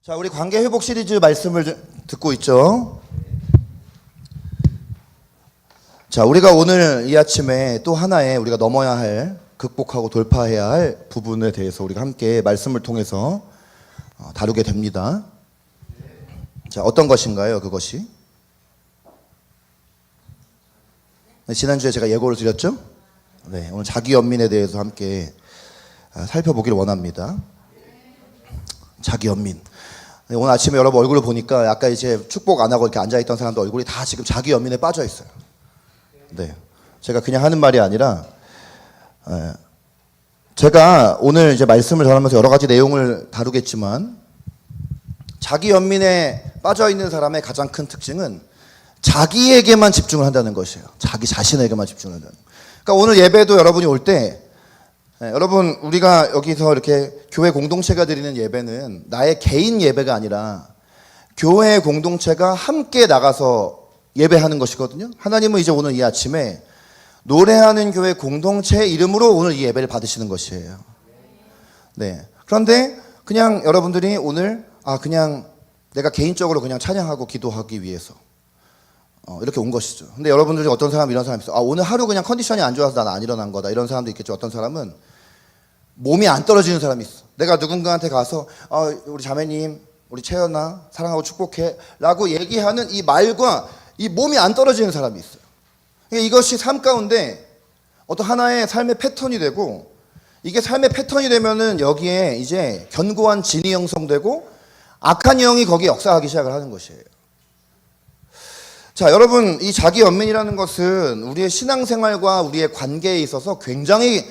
자, 우리 관계 회복 시리즈 말씀을 듣고 있죠. 자, 우리가 오늘 이 아침에 또 하나의 우리가 넘어야 할, 극복하고 돌파해야 할 부분에 대해서 우리가 함께 말씀을 통해서 다루게 됩니다. 자, 어떤 것인가요, 그것이? 네, 지난주에 제가 예고를 드렸죠? 네, 오늘 자기 연민에 대해서 함께 살펴보길 원합니다. 자기 연민. 네, 오늘 아침에 여러분 얼굴을 보니까 아까 이제 축복 안 하고 이렇게 앉아있던 사람들 얼굴이 다 지금 자기 연민에 빠져 있어요. 네, 제가 그냥 하는 말이 아니라 제가 오늘 이제 말씀을 전하면서 여러 가지 내용을 다루겠지만 자기 연민에 빠져 있는 사람의 가장 큰 특징은 자기에게만 집중을 한다는 것이에요. 자기 자신에게만 집중을 한다는. 그러니까 오늘 예배도 여러분이 올 때 여러분 우리가 여기서 이렇게 교회 공동체가 드리는 예배는 나의 개인 예배가 아니라 교회 공동체가 함께 나가서 예배하는 것이거든요. 하나님은 이제 오늘 이 아침에 노래하는 교회 공동체의 이름으로 오늘 이 예배를 받으시는 것이에요. 네. 그런데 그냥 여러분들이 오늘 그냥 내가 개인적으로 그냥 찬양하고 기도하기 위해서 이렇게 온 것이죠. 근데 여러분들 중에 어떤 사람 이런 사람이 있어요. 오늘 하루 그냥 컨디션이 안 좋아서 난 안 일어난 거다. 이런 사람도 있겠죠. 어떤 사람은 몸이 안 떨어지는 사람이 있어. 내가 누군가한테 가서 우리 자매님, 우리 채연아 사랑하고 축복해 라고 얘기하는 이 말과 이 몸이 안 떨어지는 사람이 있어요. 그러니까 이것이 삶 가운데 어떤 하나의 삶의 패턴이 되고, 이게 삶의 패턴이 되면은 여기에 이제 견고한 진이 형성되고 악한 영이 거기에 역사하기 시작을 하는 것이에요. 자, 여러분, 이 자기 연민이라는 것은 우리의 신앙생활과 우리의 관계에 있어서 굉장히,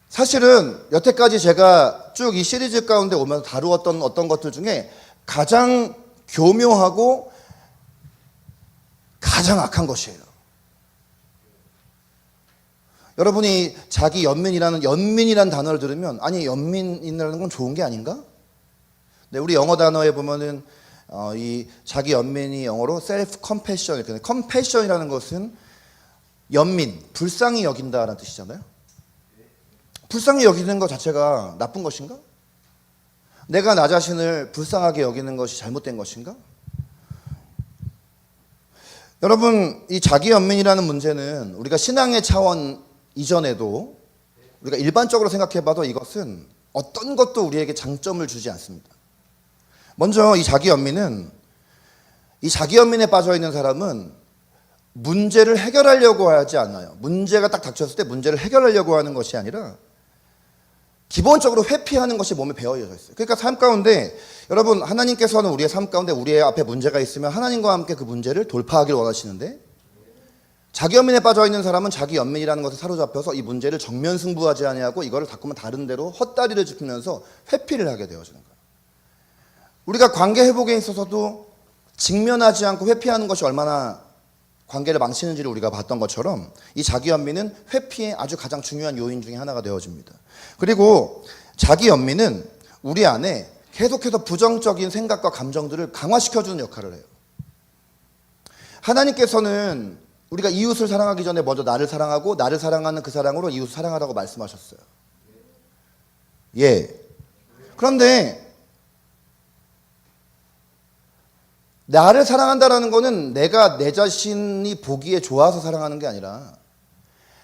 사실은 여태까지 제가 쭉 이 시리즈 가운데 오면서 다루었던 어떤 것들 중에 가장 교묘하고 가장 악한 것이에요. 여러분이 자기 연민이라는 단어를 들으면 연민이라는 건 좋은 게 아닌가? 네, 우리 영어 단어에 보면은 이 자기 연민이 영어로 self compassion, compassion이라는 것은 연민, 불쌍히 여긴다라는 뜻이잖아요. 불쌍히 여기는 것 자체가 나쁜 것인가? 내가 나 자신을 불쌍하게 여기는 것이 잘못된 것인가? 여러분, 이 자기 연민이라는 문제는 우리가 신앙의 차원 이전에도 우리가 일반적으로 생각해봐도 이것은 어떤 것도 우리에게 장점을 주지 않습니다. 먼저 이 자기 연민에 빠져 있는 사람은 문제를 해결하려고 하지 않아요. 문제가 딱 닥쳤을 때 문제를 해결하려고 하는 것이 아니라 기본적으로 회피하는 것이 몸에 배어져 있어요. 그러니까 삶 가운데 여러분, 하나님께서는 우리의 삶 가운데 우리의 앞에 문제가 있으면 하나님과 함께 그 문제를 돌파하기를 원하시는데, 자기 연민에 빠져 있는 사람은 자기 연민이라는 것에 사로잡혀서 이 문제를 정면 승부하지 아니하고 이거를 자꾸만 다른 데로 헛다리를 짚으면서 회피를 하게 되어지는 거예요. 우리가 관계 회복에 있어서도 직면하지 않고 회피하는 것이 얼마나 관계를 망치는지를 우리가 봤던 것처럼 이 자기 연민은 회피의 아주 가장 중요한 요인 중에 하나가 되어집니다. 그리고 자기 연민은 우리 안에 계속해서 부정적인 생각과 감정들을 강화시켜주는 역할을 해요. 하나님께서는 우리가 이웃을 사랑하기 전에 먼저 나를 사랑하고 나를 사랑하는 그 사랑으로 이웃을 사랑하라고 말씀하셨어요. 예. 그런데 나를 사랑한다라는 거는 내가 내 자신이 보기에 좋아서 사랑하는 게 아니라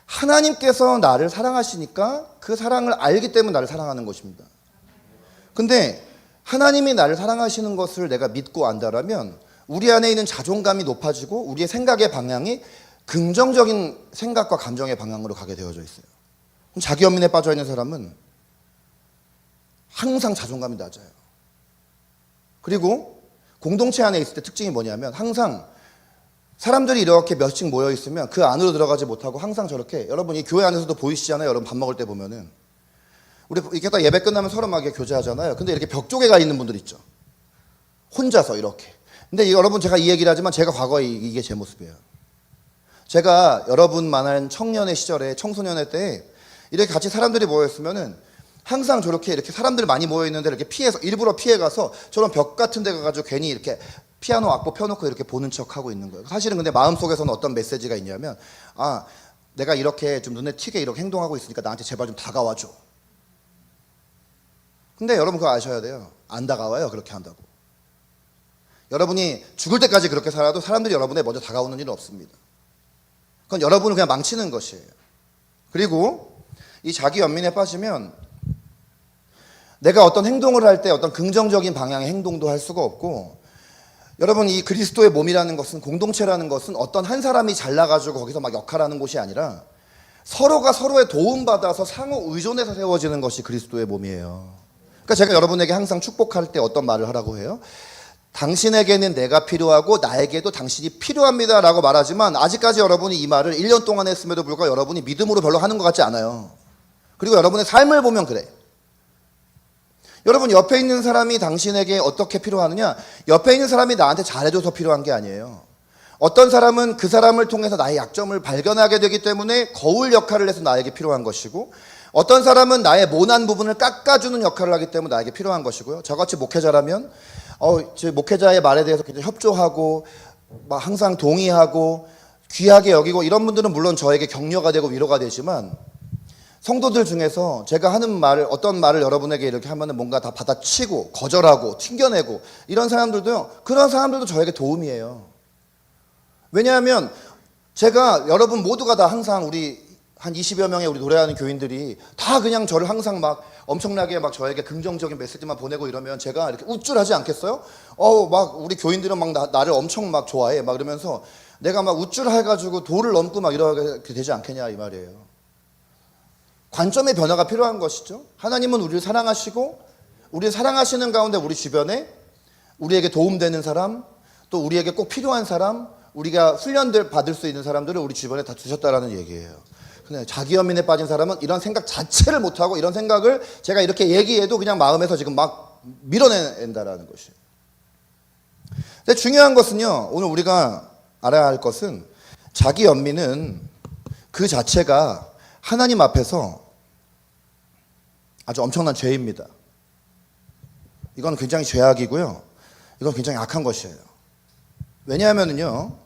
하나님께서 나를 사랑하시니까 그 사랑을 알기 때문에 나를 사랑하는 것입니다. 근데 하나님이 나를 사랑하시는 것을 내가 믿고 안다라면 우리 안에 있는 자존감이 높아지고 우리의 생각의 방향이 긍정적인 생각과 감정의 방향으로 가게 되어져 있어요. 자기 연민에 빠져 있는 사람은 항상 자존감이 낮아요. 그리고 공동체 안에 있을 때 특징이 뭐냐면 항상 사람들이 이렇게 몇씩 모여 있으면 그 안으로 들어가지 못하고 항상 저렇게, 여러분 이 교회 안에서도 보이시잖아요. 여러분 밥 먹을 때 보면은 우리 이렇게 딱 예배 끝나면 서로 막 교제하잖아요. 근데 이렇게 벽 쪽에 가 있는 분들 있죠. 혼자서 이렇게. 근데 여러분, 제가 이 얘기를 하지만 제가 과거에 이게 제 모습이에요. 제가 여러분만한 청년의 시절에, 청소년의 때 이렇게 같이 사람들이 모여 있으면은 항상 저렇게 이렇게 사람들 많이 모여 있는데 이렇게 피해서, 일부러 피해 가서 저런 벽 같은 데 가가지고 괜히 이렇게 피아노 악보 펴놓고 이렇게 보는 척 하고 있는 거예요. 사실은 근데 마음속에서는 어떤 메시지가 있냐면, 내가 이렇게 좀 눈에 튀게 이렇게 행동하고 있으니까 나한테 제발 좀 다가와줘. 근데 여러분 그거 아셔야 돼요. 안 다가와요, 그렇게 한다고. 여러분이 죽을 때까지 그렇게 살아도 사람들이 여러분에 먼저 다가오는 일은 없습니다. 그건 여러분을 그냥 망치는 것이에요. 그리고 이 자기 연민에 빠지면 내가 어떤 행동을 할 때 어떤 긍정적인 방향의 행동도 할 수가 없고, 여러분 이 그리스도의 몸이라는 것은, 공동체라는 것은 어떤 한 사람이 잘나가지고 거기서 막 역할하는 곳이 아니라 서로가 서로의 도움받아서 상호 의존해서 세워지는 것이 그리스도의 몸이에요. 그러니까 제가 여러분에게 항상 축복할 때 어떤 말을 하라고 해요? 당신에게는 내가 필요하고 나에게도 당신이 필요합니다 라고 말하지만, 아직까지 여러분이 이 말을 1년 동안 했음에도 불구하고 여러분이 믿음으로 별로 하는 것 같지 않아요. 그리고 여러분의 삶을 보면 그래. 여러분 옆에 있는 사람이 당신에게 어떻게 필요하느냐? 옆에 있는 사람이 나한테 잘해줘서 필요한 게 아니에요. 어떤 사람은 그 사람을 통해서 나의 약점을 발견하게 되기 때문에 거울 역할을 해서 나에게 필요한 것이고, 어떤 사람은 나의 모난 부분을 깎아주는 역할을 하기 때문에 나에게 필요한 것이고요. 저같이 목회자라면 제 목회자의 말에 대해서 굉장히 협조하고 막 항상 동의하고 귀하게 여기고, 이런 분들은 물론 저에게 격려가 되고 위로가 되지만, 성도들 중에서 제가 하는 말을, 어떤 말을 여러분에게 이렇게 하면은 뭔가 다 받아치고 거절하고 튕겨내고 이런 사람들도요, 그런 사람들도 저에게 도움이에요. 왜냐하면 제가, 여러분 모두가 다 항상 우리 한 20여 명의 우리 노래하는 교인들이 다 그냥 저를 항상 막 엄청나게 막 저에게 긍정적인 메시지만 보내고 이러면 제가 이렇게 우쭐하지 않겠어요? 막 우리 교인들은 막 나를 엄청 막 좋아해 막 이러면서 내가 막 우쭐해가지고 도를 넘고 막 이렇게 되지 않겠냐 이 말이에요. 관점의 변화가 필요한 것이죠. 하나님은 우리를 사랑하시고, 우리를 사랑하시는 가운데 우리 주변에 우리에게 도움되는 사람, 또 우리에게 꼭 필요한 사람, 우리가 훈련들 받을 수 있는 사람들을 우리 주변에 다 두셨다라는 얘기예요. 근데 자기 연민에 빠진 사람은 이런 생각 자체를 못하고, 이런 생각을 제가 이렇게 얘기해도 그냥 마음에서 지금 막 밀어낸다라는 것이에요. 근데 중요한 것은요, 오늘 우리가 알아야 할 것은, 자기 연민은 그 자체가 하나님 앞에서 아주 엄청난 죄입니다. 이건 굉장히 죄악이고요. 이건 굉장히 악한 것이에요. 왜냐하면요,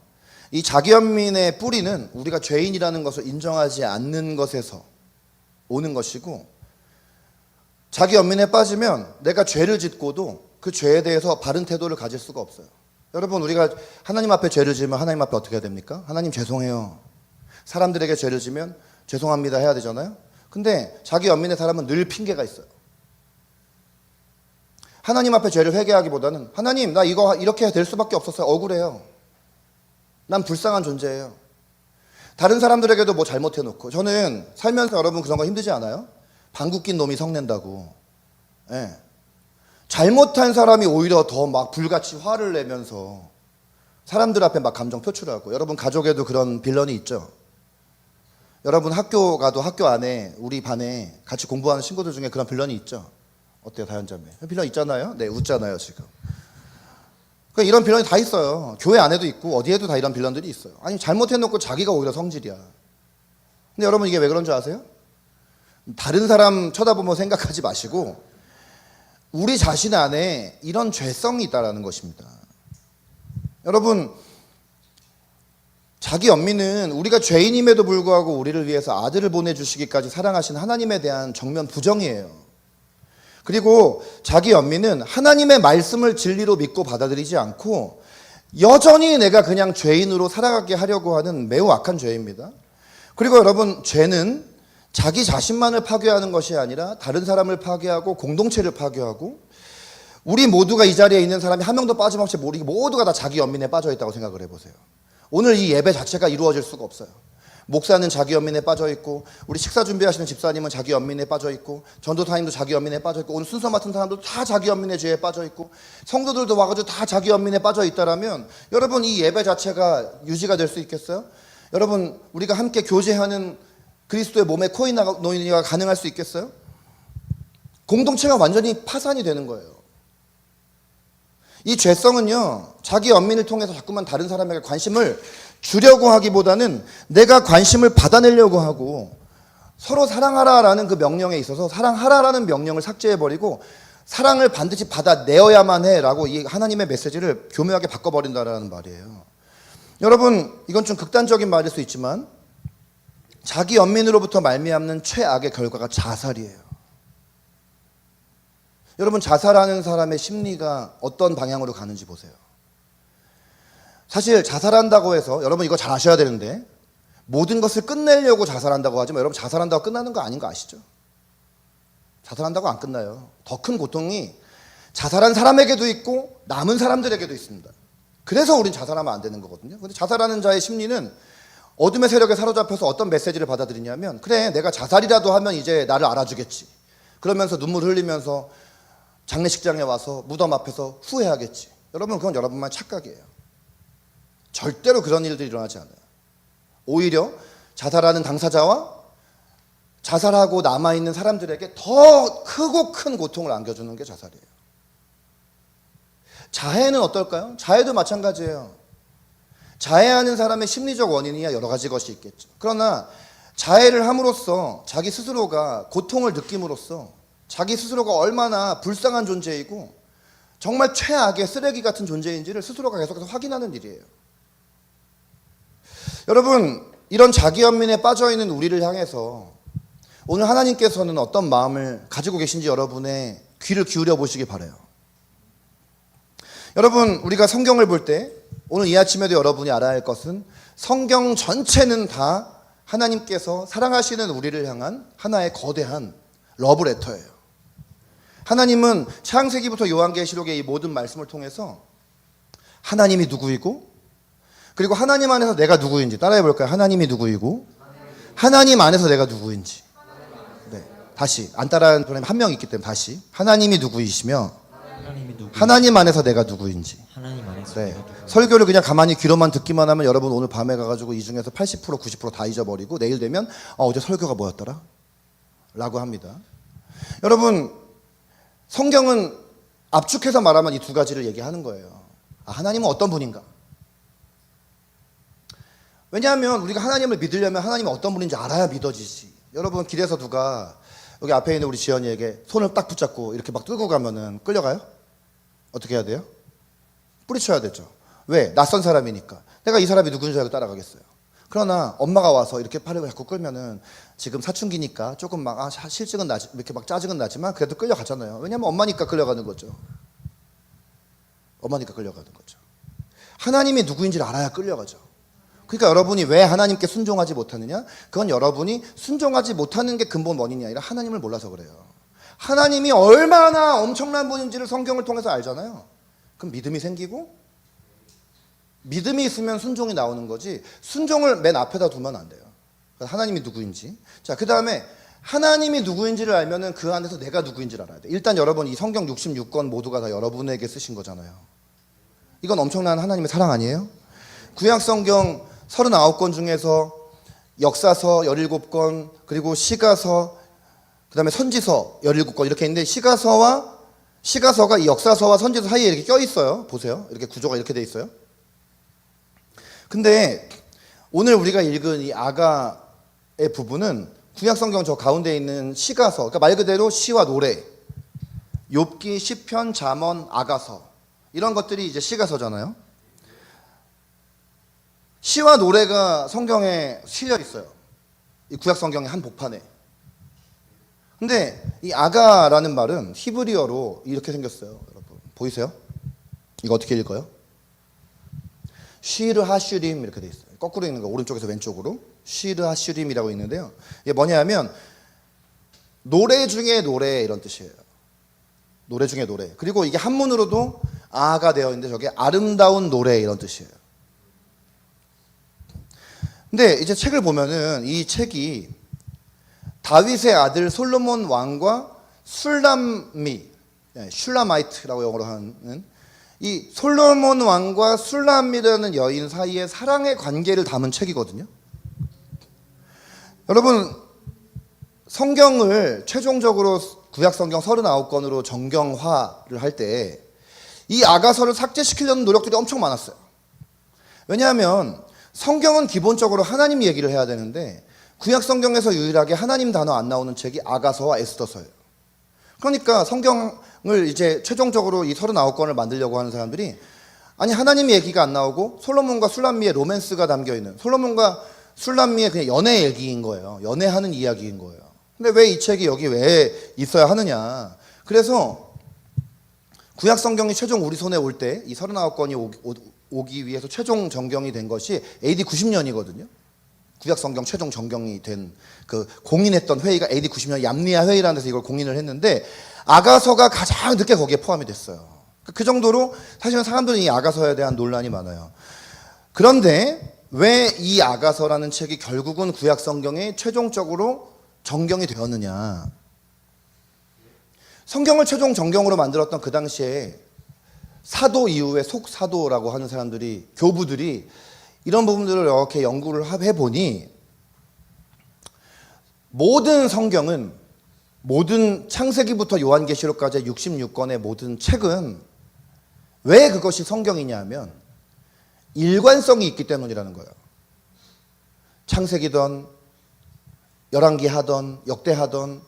이 자기연민의 뿌리는 우리가 죄인이라는 것을 인정하지 않는 것에서 오는 것이고, 자기연민에 빠지면 내가 죄를 짓고도 그 죄에 대해서 바른 태도를 가질 수가 없어요. 여러분, 우리가 하나님 앞에 죄를 지으면 하나님 앞에 어떻게 해야 됩니까? 하나님 죄송해요. 사람들에게 죄를 지면 죄송합니다 해야 되잖아요. 근데 자기 연민의 사람은 늘 핑계가 있어요. 하나님 앞에 죄를 회개하기보다는, 하나님 나 이거 이렇게 될 수밖에 없었어요. 억울해요. 난 불쌍한 존재예요. 다른 사람들에게도 뭐 잘못해놓고. 저는 살면서 여러분 그런 거 힘들지 않아요? 방귀 낀 놈이 성낸다고. 예. 잘못한 사람이 오히려 더 막 불같이 화를 내면서 사람들 앞에 막 감정 표출하고. 여러분 가족에도 그런 빌런이 있죠. 여러분 학교 가도 학교 안에 우리 반에 같이 공부하는 친구들 중에 그런 빌런이 있죠. 어때요, 다현자매? 빌런 있잖아요. 네, 웃잖아요 지금. 그러니까 이런 빌런이 다 있어요. 교회 안에도 있고 어디에도 다 이런 빌런들이 있어요. 아니 잘못해놓고 자기가 오히려 성질이야. 근데 여러분 이게 왜 그런 줄 아세요? 다른 사람 쳐다보면 생각하지 마시고 우리 자신 안에 이런 죄성이 있다는 것입니다. 여러분, 자기 연민은 우리가 죄인임에도 불구하고 우리를 위해서 아들을 보내주시기까지 사랑하신 하나님에 대한 정면 부정이에요. 그리고 자기 연민은 하나님의 말씀을 진리로 믿고 받아들이지 않고 여전히 내가 그냥 죄인으로 살아가게 하려고 하는 매우 악한 죄입니다. 그리고 여러분, 죄는 자기 자신만을 파괴하는 것이 아니라 다른 사람을 파괴하고 공동체를 파괴하고, 우리 모두가 이 자리에 있는 사람이 한 명도 빠짐없이 모두가 다 자기 연민에 빠져 있다고 생각을 해보세요. 오늘 이 예배 자체가 이루어질 수가 없어요. 목사는 자기 연민에 빠져 있고, 우리 식사 준비하시는 집사님은 자기 연민에 빠져 있고, 전도사님도 자기 연민에 빠져 있고, 오늘 순서 맡은 사람도 다 자기 연민의 죄에 빠져 있고, 성도들도 와가지고 다 자기 연민에 빠져 있다라면 여러분 이 예배 자체가 유지가 될 수 있겠어요? 여러분 우리가 함께 교제하는 그리스도의 몸에 코이노니가 가능할 수 있겠어요? 공동체가 완전히 파산이 되는 거예요. 이 죄성은요, 자기 연민을 통해서 자꾸만 다른 사람에게 관심을 주려고 하기보다는 내가 관심을 받아내려고 하고, 서로 사랑하라라는 그 명령에 있어서 사랑하라라는 명령을 삭제해버리고 사랑을 반드시 받아내어야만 해라고 이 하나님의 메시지를 교묘하게 바꿔버린다라는 말이에요. 여러분, 이건 좀 극단적인 말일 수 있지만 자기 연민으로부터 말미암는 최악의 결과가 자살이에요. 여러분, 자살하는 사람의 심리가 어떤 방향으로 가는지 보세요. 사실 자살한다고 해서, 여러분 이거 잘 아셔야 되는데, 모든 것을 끝내려고 자살한다고 하지만 여러분, 자살한다고 끝나는 거 아닌 거 아시죠? 자살한다고 안 끝나요. 더 큰 고통이 자살한 사람에게도 있고 남은 사람들에게도 있습니다. 그래서 우린 자살하면 안 되는 거거든요. 근데 자살하는 자의 심리는 어둠의 세력에 사로잡혀서 어떤 메시지를 받아들이냐면, 그래, 내가 자살이라도 하면 이제 나를 알아주겠지. 그러면서 눈물 흘리면서 장례식장에 와서 무덤 앞에서 후회하겠지. 여러분, 그건 여러분만 착각이에요. 절대로 그런 일들이 일어나지 않아요. 오히려 자살하는 당사자와 자살하고 남아있는 사람들에게 더 크고 큰 고통을 안겨주는 게 자살이에요. 자해는 어떨까요? 자해도 마찬가지예요. 자해하는 사람의 심리적 원인이야 여러 가지 것이 있겠죠. 그러나 자해를 함으로써 자기 스스로가 고통을 느낌으로써 자기 스스로가 얼마나 불쌍한 존재이고 정말 최악의 쓰레기 같은 존재인지를 스스로가 계속해서 확인하는 일이에요. 여러분, 이런 자기 연민에 빠져있는 우리를 향해서 오늘 하나님께서는 어떤 마음을 가지고 계신지 여러분의 귀를 기울여 보시기 바라요. 여러분, 우리가 성경을 볼 때 오늘 이 아침에도 여러분이 알아야 할 것은 성경 전체는 다 하나님께서 사랑하시는 우리를 향한 하나의 거대한 러브레터예요. 하나님은 창세기부터 요한계시록의 이 모든 말씀을 통해서 하나님이 누구이고, 그리고 하나님 안에서 내가 누구인지 따라해 볼까요? 하나님이 누구이고 하나님 안에서 내가 누구인지. 네, 다시 안 따라하는 사람이 한 명 있기 때문에 다시, 하나님이 누구이시며 하나님 안에서 내가 누구인지. 하나님 안에서 네. 내가 누구인지. 설교를 그냥 가만히 귀로만 듣기만 하면 여러분 오늘 밤에 가가지고 이 중에서 80% 90% 다 잊어버리고 내일 되면 어제 설교가 뭐였더라? 라고 합니다. 여러분, 성경은 압축해서 말하면 이 두 가지를 얘기하는 거예요. 하나님은 어떤 분인가? 왜냐하면 우리가 하나님을 믿으려면 하나님이 어떤 분인지 알아야 믿어지지. 여러분, 길에서 누가 여기 앞에 있는 우리 지연이에게 손을 딱 붙잡고 이렇게 막 끌고 가면은 끌려가요? 어떻게 해야 돼요? 뿌리쳐야 되죠. 왜? 낯선 사람이니까. 내가 이 사람이 누군지 알고 따라가겠어요. 그러나 엄마가 와서 이렇게 팔을 자꾸 끌면은 지금 사춘기니까 조금 막 실증은 나지, 이렇게 막 짜증은 나지만 그래도 끌려가잖아요. 왜냐하면 엄마니까 끌려가는 거죠. 엄마니까 끌려가는 거죠. 하나님이 누구인지를 알아야 끌려가죠. 그러니까 여러분이 왜 하나님께 순종하지 못하느냐? 그건 여러분이 순종하지 못하는 게 근본 원인이 아니라 하나님을 몰라서 그래요. 하나님이 얼마나 엄청난 분인지를 성경을 통해서 알잖아요. 그럼 믿음이 생기고, 믿음이 있으면 순종이 나오는 거지, 순종을 맨 앞에다 두면 안 돼요. 하나님이 누구인지. 자, 그 다음에 하나님이 누구인지를 알면은 그 안에서 내가 누구인지를 알아야 돼. 일단 여러분, 이 성경 66권 모두가 다 여러분에게 쓰신 거잖아요. 이건 엄청난 하나님의 사랑 아니에요? 구약 성경 39권 중에서 역사서 17권, 그리고 시가서, 그 다음에 선지서 17권 이렇게 있는데, 시가서가 이 역사서와 선지서 사이에 이렇게 껴있어요. 보세요. 이렇게 구조가 이렇게 돼 있어요. 근데 오늘 우리가 읽은 이 아가의 부분은 구약성경 저 가운데 있는 시가서, 그러니까 말 그대로 시와 노래, 욥기, 시편, 잠언, 아가서, 이런 것들이 이제 시가서잖아요. 시와 노래가 성경에 실려 있어요. 이 구약성경의 한 복판에. 근데 이 아가라는 말은 히브리어로 이렇게 생겼어요. 여러분 보이세요? 이거 어떻게 읽어요? 쉬르 하슈림 이렇게 돼 있어요. 거꾸로 읽는 거, 오른쪽에서 왼쪽으로 쉬르 하슈림이라고 있는데요. 이게 뭐냐면 노래 중에 노래 이런 뜻이에요. 노래 중에 노래. 그리고 이게 한문으로도 아가 되어 있는데 저게 아름다운 노래 이런 뜻이에요. 근데 이제 책을 보면은 이 책이 다윗의 아들 솔로몬 왕과 슐라마이트라고 영어로 하는 이 솔로몬 왕과 술람이라는 여인 사이의 사랑의 관계를 담은 책이거든요. 여러분, 성경을 최종적으로 구약 성경 39권으로 정경화를 할 때 이 아가서를 삭제시키려는 노력들이 엄청 많았어요. 왜냐하면 성경은 기본적으로 하나님 얘기를 해야 되는데 구약 성경에서 유일하게 하나님 단어 안 나오는 책이 아가서와 에스더서예요. 그러니까 성경을 이제 최종적으로 이 39권을 만들려고 하는 사람들이, 아니 하나님 얘기가 안 나오고 솔로몬과 술람미의 로맨스가 담겨 있는, 솔로몬과 술람미의 그냥 연애 얘기인 거예요. 연애하는 이야기인 거예요. 근데 왜 이 책이 여기 왜 있어야 하느냐? 그래서 구약 성경이 최종 우리 손에 올 때 이 39권이 오기 위해서 최종 정경이 된 것이 AD 90년이거든요. 구약 성경 최종 정경이 된 그 공인했던 회의가 AD 90년 얌리아 회의라는 데서 이걸 공인을 했는데 아가서가 가장 늦게 거기에 포함이 됐어요. 그 정도로 사실은 사람들은 이 아가서에 대한 논란이 많아요. 그런데 왜 이 아가서라는 책이 결국은 구약 성경에 최종적으로 정경이 되었느냐? 성경을 최종 정경으로 만들었던 그 당시에 사도 이후에 속사도라고 하는 사람들이, 교부들이 이런 부분들을 이렇게 연구를 해보니 모든 성경은, 모든 창세기부터 요한계시록까지 66권의 모든 책은 왜 그것이 성경이냐 하면 일관성이 있기 때문이라는 거예요. 창세기든 열왕기하든 역대하든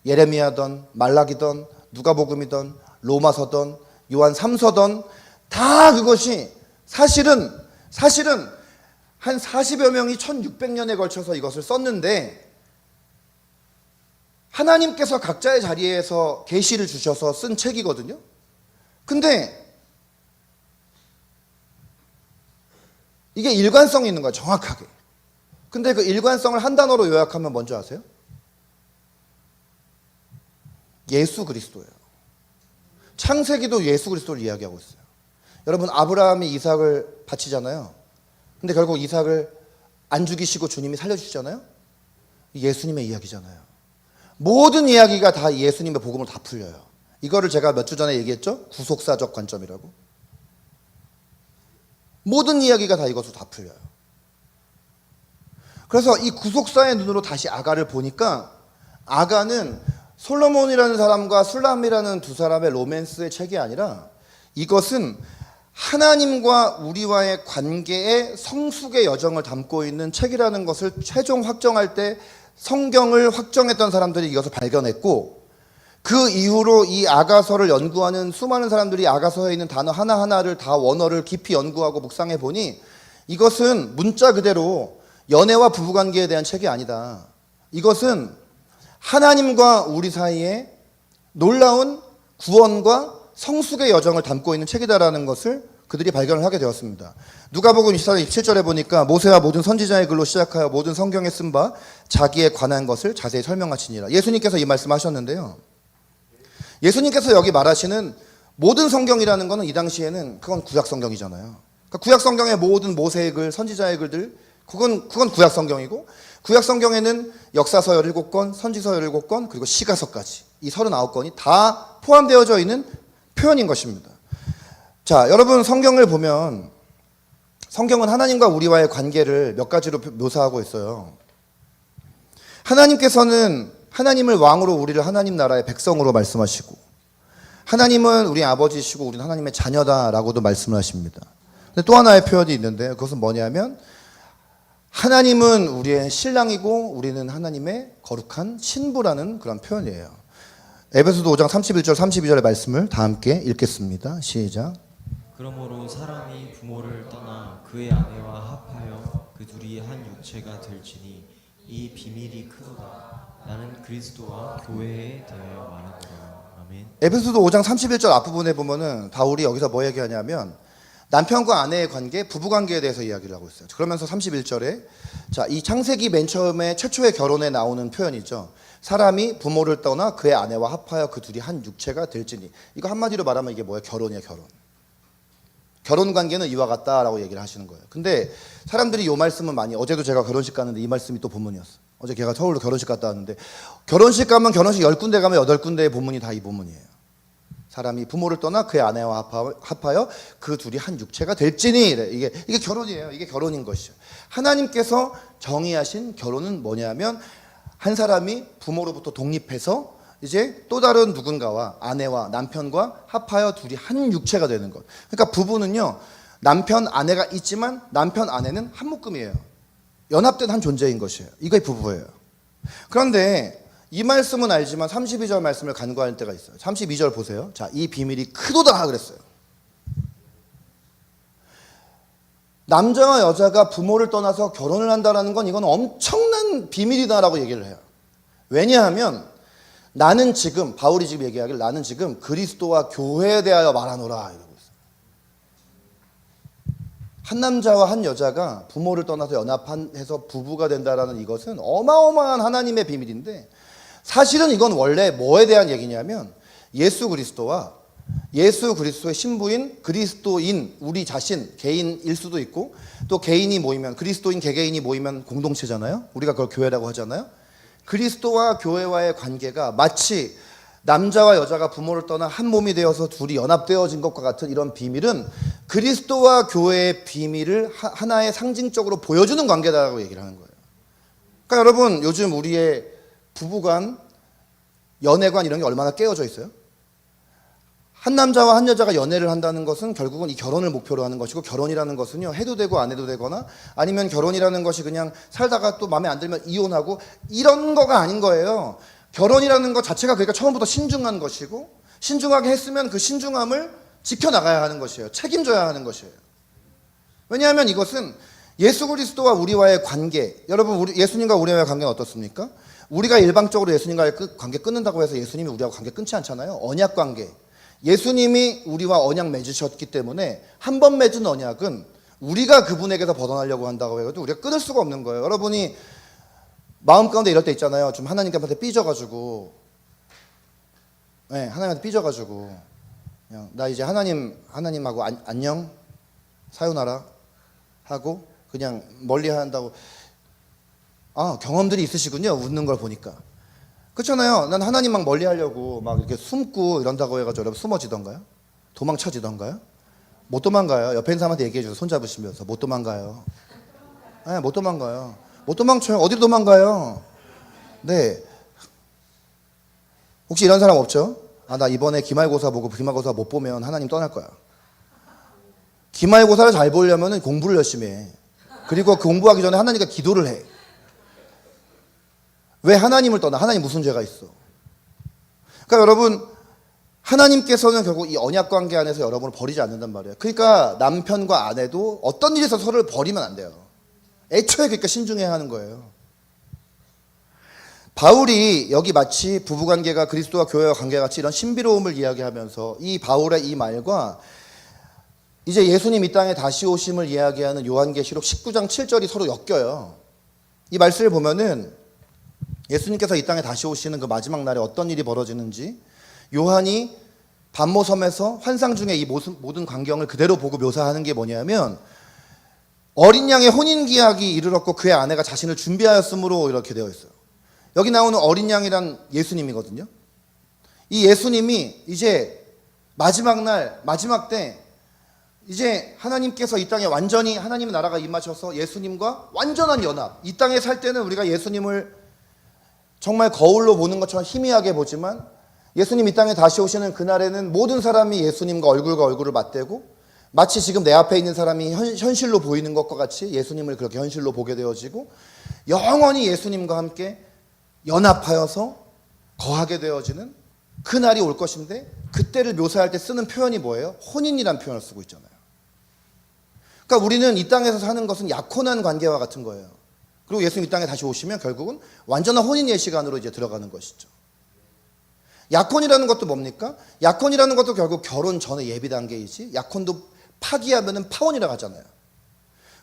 예레미야든 말라기든 누가복음이든 로마서든 요한 3서든 다 그것이 사실은 한 40여 명이 1600년에 걸쳐서 이것을 썼는데 하나님께서 각자의 자리에서 계시를 주셔서 쓴 책이거든요. 근데 이게 일관성이 있는 거야, 정확하게. 근데 그 일관성을 한 단어로 요약하면 뭔지 아세요? 예수 그리스도예요. 창세기도 예수 그리스도를 이야기하고 있어요. 여러분, 아브라함이 이삭을 바치잖아요. 근데 결국 이삭을 안 죽이시고 주님이 살려주시잖아요. 예수님의 이야기잖아요. 모든 이야기가 다 예수님의 복음을 다 풀려요. 이거를 제가 몇 주 전에 얘기했죠? 구속사적 관점이라고. 모든 이야기가 다 이것으로 다 풀려요. 그래서 이 구속사의 눈으로 다시 아가를 보니까 아가는 솔로몬이라는 사람과 술람이라는 두 사람의 로맨스의 책이 아니라 이것은 하나님과 우리와의 관계의 성숙의 여정을 담고 있는 책이라는 것을 최종 확정할 때 성경을 확정했던 사람들이 이것을 발견했고, 그 이후로 이 아가서를 연구하는 수많은 사람들이 아가서에 있는 단어 하나하나를 다 원어를 깊이 연구하고 묵상해 보니 이것은 문자 그대로 연애와 부부관계에 대한 책이 아니다. 이것은 하나님과 우리 사이에 놀라운 구원과 성숙의 여정을 담고 있는 책이다라는 것을 그들이 발견을 하게 되었습니다. 누가복음 24장 27절에 보니까 모세와 모든 선지자의 글로 시작하여 모든 성경에 쓴 바 자기에 관한 것을 자세히 설명하시니라. 예수님께서 이 말씀하셨는데요. 예수님께서 여기 말하시는 모든 성경이라는 것은 이 당시에는 그건 구약 성경이잖아요. 그러니까 구약 성경의 모든 모세의 글, 선지자의 글들, 그건 구약 성경이고, 구약 성경에는 역사서 17권, 선지서 17권, 그리고 시가서까지 이 39권이 다 포함되어져 있는 표현인 것입니다. 자, 여러분, 성경을 보면 성경은 하나님과 우리와의 관계를 몇 가지로 묘사하고 있어요. 하나님께서는 하나님을 왕으로 우리를 하나님 나라의 백성으로 말씀하시고, 하나님은 우리 아버지시고 우리는 하나님의 자녀다라고도 말씀을 하십니다. 근데 또 하나의 표현이 있는데 그것은 뭐냐면 하나님은 우리의 신랑이고 우리는 하나님의 거룩한 신부라는 그런 표현이에요. 에베소서 5장 31절 32절의 말씀을 다 함께 읽겠습니다. 시작. 그러므로 사람이 부모를 떠나 그의 아내와 합하여 그 둘이 한 육체가 될지니 이 비밀이 크도다. 나는 그리스도와 교회에 대하여 말하노라. 아멘. 에베소서 5장 31절 앞부분에 보면은 바울이 여기서 뭐 얘기하냐면 남편과 아내의 관계, 부부관계에 대해서 이야기를 하고 있어요. 그러면서 31절에 자, 이 창세기 맨 처음에 최초의 결혼에 나오는 표현이죠. 사람이 부모를 떠나 그의 아내와 합하여 그 둘이 한 육체가 될지니. 이거 한마디로 말하면 이게 뭐예요? 결혼이에요, 결혼. 결혼 관계는 이와 같다라고 얘기를 하시는 거예요. 근데 사람들이 이 말씀은 많이, 어제도 제가 결혼식 갔는데 이 말씀이 또 본문이었어요. 어제 걔가 서울로 결혼식 갔다 왔는데 결혼식 가면 결혼식 10군데 가면 8군데의 본문이 다 이 본문이에요. 사람이 부모를 떠나 그의 아내와 합하여 그 둘이 한 육체가 될지니. 이게 결혼이에요. 이게 결혼인 것이죠. 하나님께서 정의하신 결혼은 뭐냐면 한 사람이 부모로부터 독립해서 이제 또 다른 누군가와 아내와 남편과 합하여 둘이 한 육체가 되는 것. 그러니까 부부는요, 남편 아내가 있지만 남편 아내는 한 묶음이에요. 연합된 한 존재인 것이에요. 이게 부부예요. 그런데 이 말씀은 알지만 32절 말씀을 간과할 때가 있어요. 32절 보세요. 자, 이 비밀이 크도다 그랬어요. 남자와 여자가 부모를 떠나서 결혼을 한다는 건 이건 엄청난 비밀이다라고 얘기를 해요. 왜냐하면 나는 지금, 바울이 지금 얘기하길, 나는 지금 그리스도와 교회에 대하여 말하노라 이러고 있어요. 한 남자와 한 여자가 부모를 떠나서 연합해서 부부가 된다라는 이것은 어마어마한 하나님의 비밀인데, 사실은 이건 원래 뭐에 대한 얘기냐면 예수 그리스도와 예수 그리스도의 신부인 그리스도인 우리 자신 개인일 수도 있고, 또 개인이 모이면 그리스도인 개개인이 모이면 공동체잖아요. 우리가 그걸 교회라고 하잖아요. 그리스도와 교회와의 관계가 마치 남자와 여자가 부모를 떠나 한 몸이 되어서 둘이 연합되어진 것과 같은 이런 비밀은 그리스도와 교회의 비밀을 하나의 상징적으로 보여주는 관계다라고 얘기를 하는 거예요. 그러니까 여러분, 요즘 우리의 부부간, 연애관 이런 게 얼마나 깨어져 있어요? 한 남자와 한 여자가 연애를 한다는 것은 결국은 이 결혼을 목표로 하는 것이고, 결혼이라는 것은요, 해도 되고 안 해도 되거나, 아니면 결혼이라는 것이 그냥 살다가 또 마음에 안 들면 이혼하고 이런 거가 아닌 거예요. 결혼이라는 것 자체가 그러니까 처음부터 신중한 것이고, 신중하게 했으면 그 신중함을 지켜나가야 하는 것이에요. 책임져야 하는 것이에요. 왜냐하면 이것은 예수 그리스도와 우리와의 관계, 여러분, 예수님과 우리와의 관계는 어떻습니까? 우리가 일방적으로 예수님과의 관계 끊는다고 해서 예수님이 우리하고 관계 끊지 않잖아요. 언약 관계. 예수님이 우리와 언약 맺으셨기 때문에 한 번 맺은 언약은 우리가 그분에게서 벗어나려고 한다고 해도 우리가 끊을 수가 없는 거예요. 여러분이 마음 가운데 이럴 때 있잖아요. 좀 하나님한테 삐져가지고, 네, 하나님한테 삐져가지고 그냥 나 이제 하나님하고 안녕 사요나라 하고 그냥 멀리 한다고. 경험들이 있으시군요. 웃는 걸 보니까. 그렇잖아요. 난 하나님만 멀리 하려고 막 이렇게 숨고 이런다고 해가지고 여러분 숨어지던가요? 도망쳐지던가요? 못 도망가요. 옆에 있는 사람한테 얘기해 주세요. 손잡으시면서. 못 도망가요. 네, 못 도망가요. 못 도망쳐요. 어디로 도망가요? 네. 혹시 이런 사람 없죠? 나 이번에 기말고사 보고 기말고사 못 보면 하나님 떠날 거야. 기말고사를 잘 보려면 공부를 열심히 해. 그리고 그 공부하기 전에 하나님과 기도를 해. 왜 하나님을 떠나? 하나님 무슨 죄가 있어? 그러니까 여러분, 하나님께서는 결국 이 언약 관계 안에서 여러분을 버리지 않는단 말이에요. 그러니까 남편과 아내도 어떤 일에서 서로를 버리면 안 돼요. 애초에 그러니까 신중해야 하는 거예요. 바울이 여기 마치 부부관계가 그리스도와 교회와 관계같이 이런 신비로움을 이야기하면서 이 바울의 이 말과 이제 예수님 이 땅에 다시 오심을 이야기하는 요한계시록 19장 7절이 서로 엮여요. 이 말씀을 보면은 예수님께서 이 땅에 다시 오시는 그 마지막 날에 어떤 일이 벌어지는지 요한이 반모섬에서 환상 중에 이 모든 광경을 그대로 보고 묘사하는 게 뭐냐면, 어린 양의 혼인기약이 이르렀고 그의 아내가 자신을 준비하였으므로 이렇게 되어 있어요. 여기 나오는 어린 양이란 예수님이거든요. 이 예수님이 이제 마지막 날, 마지막 때 이제 하나님께서 이 땅에 완전히 하나님의 나라가 임하셔서 예수님과 완전한 연합, 이 땅에 살 때는 우리가 예수님을 정말 거울로 보는 것처럼 희미하게 보지만 예수님 이 땅에 다시 오시는 그날에는 모든 사람이 예수님과 얼굴과 얼굴을 맞대고 마치 지금 내 앞에 있는 사람이 현실로 보이는 것과 같이 예수님을 그렇게 현실로 보게 되어지고 영원히 예수님과 함께 연합하여서 거하게 되어지는 그날이 올 것인데, 그때를 묘사할 때 쓰는 표현이 뭐예요? 혼인이라는 표현을 쓰고 있잖아요. 그러니까 우리는 이 땅에서 사는 것은 약혼한 관계와 같은 거예요. 그리고 예수님 이 땅에 다시 오시면 결국은 완전한 혼인의 시간으로 이제 들어가는 것이죠. 약혼이라는 것도 뭡니까? 약혼이라는 것도 결국 결혼 전의 예비 단계이지, 약혼도 파기하면은 파혼이라고 하잖아요.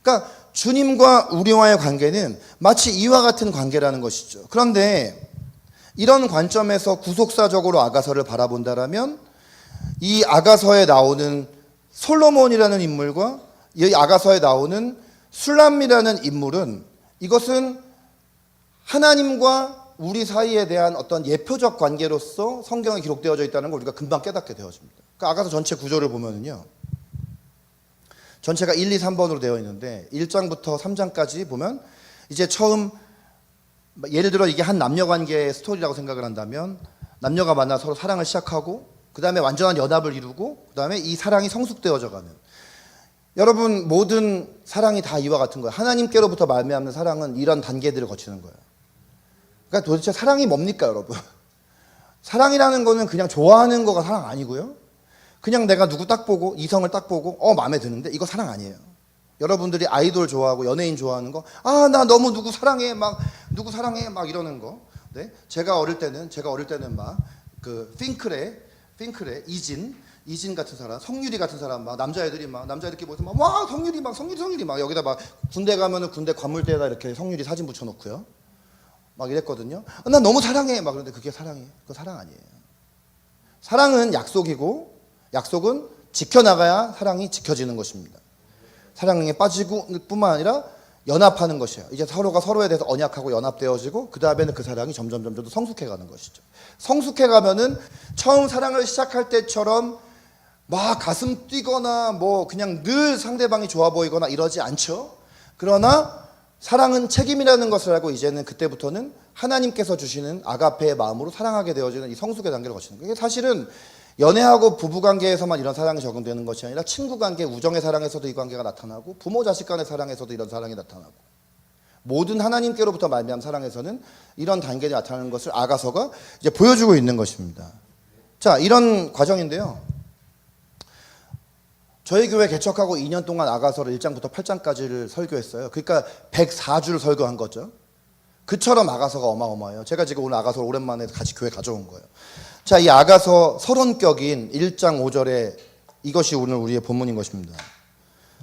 그러니까 주님과 우리와의 관계는 마치 이와 같은 관계라는 것이죠. 그런데 이런 관점에서 구속사적으로 아가서를 바라본다라면 이 아가서에 나오는 솔로몬이라는 인물과 이 아가서에 나오는 술람이라는 인물은, 이것은 하나님과 우리 사이에 대한 어떤 예표적 관계로서 성경에 기록되어져 있다는 걸 우리가 금방 깨닫게 되어집니다. 그러니까 아가서 전체 구조를 보면은요, 전체가 1, 2, 3번으로 되어 있는데 1장부터 3장까지 보면 이제 처음, 예를 들어 이게 한 남녀 관계의 스토리라고 생각을 한다면 남녀가 만나 서로 사랑을 시작하고 그 다음에 완전한 연합을 이루고 그 다음에 이 사랑이 성숙되어져 가는, 여러분 모든 사랑이 다 이와 같은 거예요. 하나님께로부터 말미암는 사랑은 이런 단계들을 거치는 거예요. 그러니까 도대체 사랑이 뭡니까 여러분? 사랑이라는 거는 그냥 좋아하는 거가 사랑 아니고요, 그냥 내가 누구 딱 보고 이성을 딱 보고 마음에 드는데 이거 사랑 아니에요. 여러분들이 아이돌 좋아하고 연예인 좋아하는 거, 나 너무 누구 사랑해 막 이러는 거, 네? 제가 어릴 때는 막 그 핑클의 이진 같은 사람, 성유리 같은 사람 막 남자애들끼리 모여서 막 와 성유리 막 여기다 막 군대 가면은 군대 관물대에다 이렇게 성유리 사진 붙여놓고요. 막 이랬거든요. 난 너무 사랑해 막 그런데 그게 사랑이에요? 그거 사랑 아니에요. 사랑은 약속이고 약속은 지켜나가야 사랑이 지켜지는 것입니다. 사랑에 빠지고 뿐만 아니라 연합하는 것이에요. 이제 서로가 서로에 대해서 언약하고 연합되어지고 그 다음에는 그 사랑이 점점 더 성숙해가는 것이죠. 성숙해가면은 처음 사랑을 시작할 때처럼 막 가슴 뛰거나 뭐 그냥 늘 상대방이 좋아 보이거나 이러지 않죠. 그러나 사랑은 책임이라는 것을 알고 이제는 그때부터는 하나님께서 주시는 아가페의 마음으로 사랑하게 되어지는 이 성숙의 단계를 거치는 거예요. 이게 사실은 연애하고 부부관계에서만 이런 사랑이 적용되는 것이 아니라 친구관계, 우정의 사랑에서도 이 관계가 나타나고 부모 자식 간의 사랑에서도 이런 사랑이 나타나고 모든 하나님께로부터 말미암은 사랑에서는 이런 단계가 나타나는 것을 아가서가 이제 보여주고 있는 것입니다. 자, 이런 과정인데요. 저희 교회 개척하고 2년 동안 아가서를 1장부터 8장까지를 설교했어요. 그러니까 104주를 설교한 거죠. 그처럼 아가서가 어마어마해요. 제가 지금 오늘 아가서를 오랜만에 같이 교회 가져온 거예요. 자, 이 아가서 서론격인 1장 5절에 이것이 오늘 우리의 본문인 것입니다.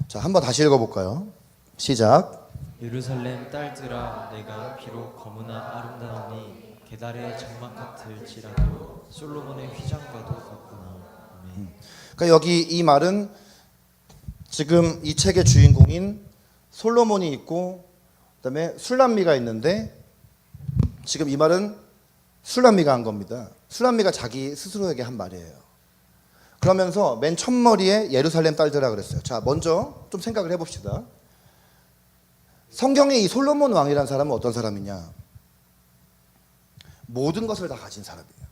자, 한번 다시 읽어볼까요? 시작. 예루살렘 딸들아 내가 비록 거무나 아름다우니 게달의 장막 같을지라도 솔로몬의 휘장과도 같구나. 아멘. 그러니까 여기 이 말은 지금 이 책의 주인공인 솔로몬이 있고 그다음에 술람미가 있는데 지금 이 말은 술람미가 한 겁니다. 술람미가 자기 스스로에게 한 말이에요. 그러면서 맨 첫머리에 예루살렘 딸들아 그랬어요. 자, 먼저 좀 생각을 해봅시다. 성경에 이 솔로몬 왕이라는 사람은 어떤 사람이냐? 모든 것을 다 가진 사람이에요.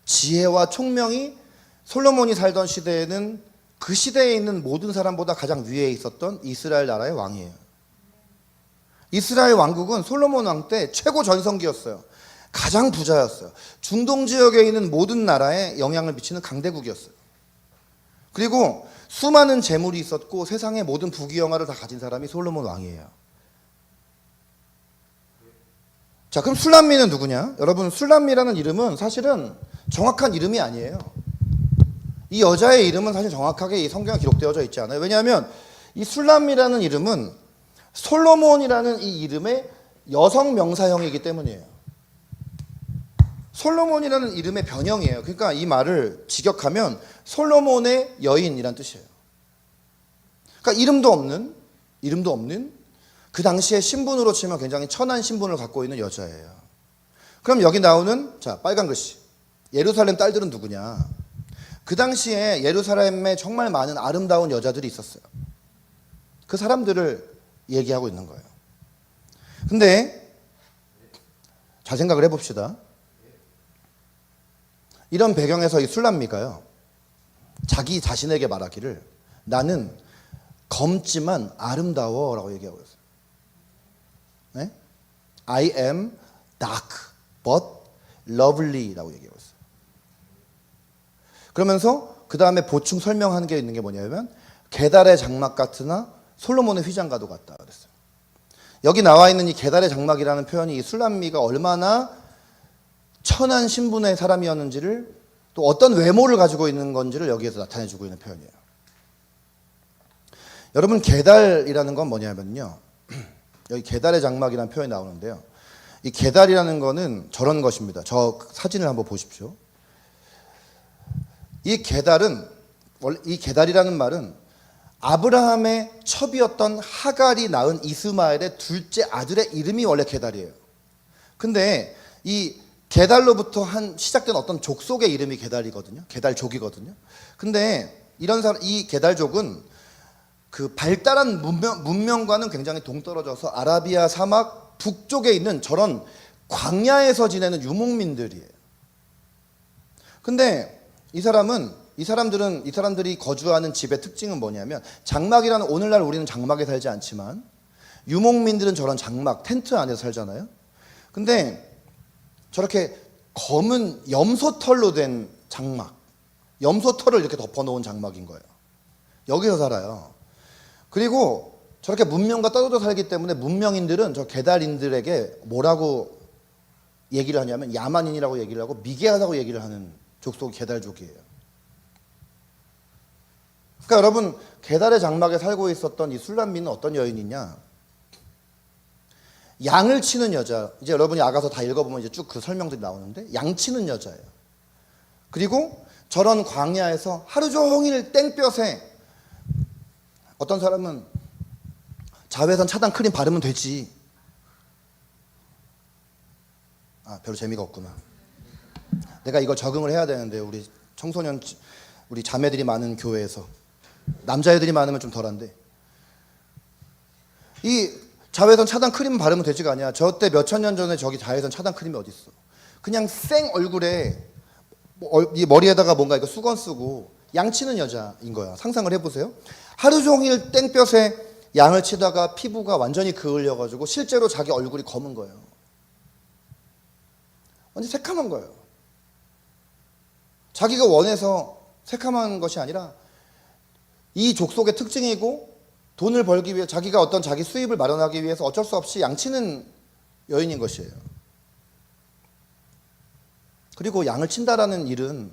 지혜와 총명이 솔로몬이 살던 시대에는 그 시대에 있는 모든 사람보다 가장 위에 있었던 이스라엘 나라의 왕이에요. 이스라엘 왕국은 솔로몬 왕 때 최고 전성기였어요. 가장 부자였어요. 중동 지역에 있는 모든 나라에 영향을 미치는 강대국이었어요. 그리고 수많은 재물이 있었고 세상의 모든 부귀영화를 다 가진 사람이 솔로몬 왕이에요. 자, 그럼 술람미는 누구냐? 여러분, 술람미라는 이름은 사실은 정확한 이름이 아니에요. 이 여자의 이름은 사실 정확하게 이 성경에 기록되어져 있지 않아요. 왜냐하면 이 술람미라는 이름은 솔로몬이라는 이 이름의 여성 명사형이기 때문이에요. 솔로몬이라는 이름의 변형이에요. 그러니까 이 말을 직역하면 솔로몬의 여인이란 뜻이에요. 그러니까 이름도 없는 그 당시에 신분으로 치면 굉장히 천한 신분을 갖고 있는 여자예요. 그럼 여기 나오는 자, 빨간 글씨. 예루살렘 딸들은 누구냐? 그 당시에 예루살렘에 정말 많은 아름다운 여자들이 있었어요. 그 사람들을 얘기하고 있는 거예요. 근데 잘 생각을 해봅시다. 이런 배경에서 이 술람미가요, 자기 자신에게 말하기를 나는 검지만 아름다워 라고 얘기하고 있어요. 네? I am dark but lovely 라고 얘기하고 있어요. 그러면서 그 다음에 보충 설명하는 게 있는 게 뭐냐면 게달의 장막 같으나 솔로몬의 휘장과도 같다 그랬어요. 여기 나와 있는 이 게달의 장막이라는 표현이 이 술람미가 얼마나 천한 신분의 사람이었는지를 또 어떤 외모를 가지고 있는 건지를 여기에서 나타내주고 있는 표현이에요. 여러분, 게달이라는 건 뭐냐면요, 여기 게달의 장막이라는 표현이 나오는데요, 이 게달이라는 거는 저런 것입니다. 저 사진을 한번 보십시오. 이 게달이라는 말은 아브라함의 첩이었던 하갈이 낳은 이스마엘의 둘째 아들의 이름이 원래 게달이에요. 근데 이 게달로부터 시작된 어떤 족속의 이름이 게달이거든요. 게달족이거든요. 근데 이 게달족은 그 발달한 문명과는 굉장히 동떨어져서 아라비아 사막 북쪽에 있는 저런 광야에서 지내는 유목민들이에요. 근데 이 사람들이 거주하는 집의 특징은 뭐냐면, 장막이라는, 오늘날 우리는 장막에 살지 않지만 유목민들은 저런 장막, 텐트 안에서 살잖아요. 근데 저렇게 검은 염소털로 된 장막, 염소털을 이렇게 덮어놓은 장막인 거예요. 여기서 살아요. 그리고 저렇게 문명과 떨어져 살기 때문에 문명인들은 저 게달인들에게 뭐라고 얘기를 하냐면 야만인이라고 얘기를 하고 미개하다고 얘기를 하는 족속이 게달족이에요. 그러니까 여러분, 게달의 장막에 살고 있었던 이 술람미는 어떤 여인이냐? 양을 치는 여자. 이제 여러분이 아가서 다 읽어보면 이제 쭉 그 설명들이 나오는데, 양 치는 여자예요. 그리고 저런 광야에서 하루 종일 땡볕에, 어떤 사람은 자외선 차단 크림 바르면 되지. 별로 재미가 없구나. 내가 이걸 적응을 해야 되는데, 우리 청소년, 우리 자매들이 많은 교회에서 남자애들이 많으면 좀 덜한데, 이 자외선 차단 크림 바르면 되지가 아니야. 저 때 몇천 년 전에 저기 자외선 차단 크림이 어딨어. 그냥 생 얼굴에 이 머리에다가 뭔가 이거 수건 쓰고 양치는 여자인 거야. 상상을 해보세요. 하루 종일 땡볕에 양을 치다가 피부가 완전히 그을려가지고 실제로 자기 얼굴이 검은 거예요. 완전 새카만 거예요. 자기가 원해서 새카만 것이 아니라 이 족속의 특징이고, 돈을 벌기 위해 자기가 어떤 자기 수입을 마련하기 위해서 어쩔 수 없이 양치는 여인인 것이에요. 그리고 양을 친다라는 일은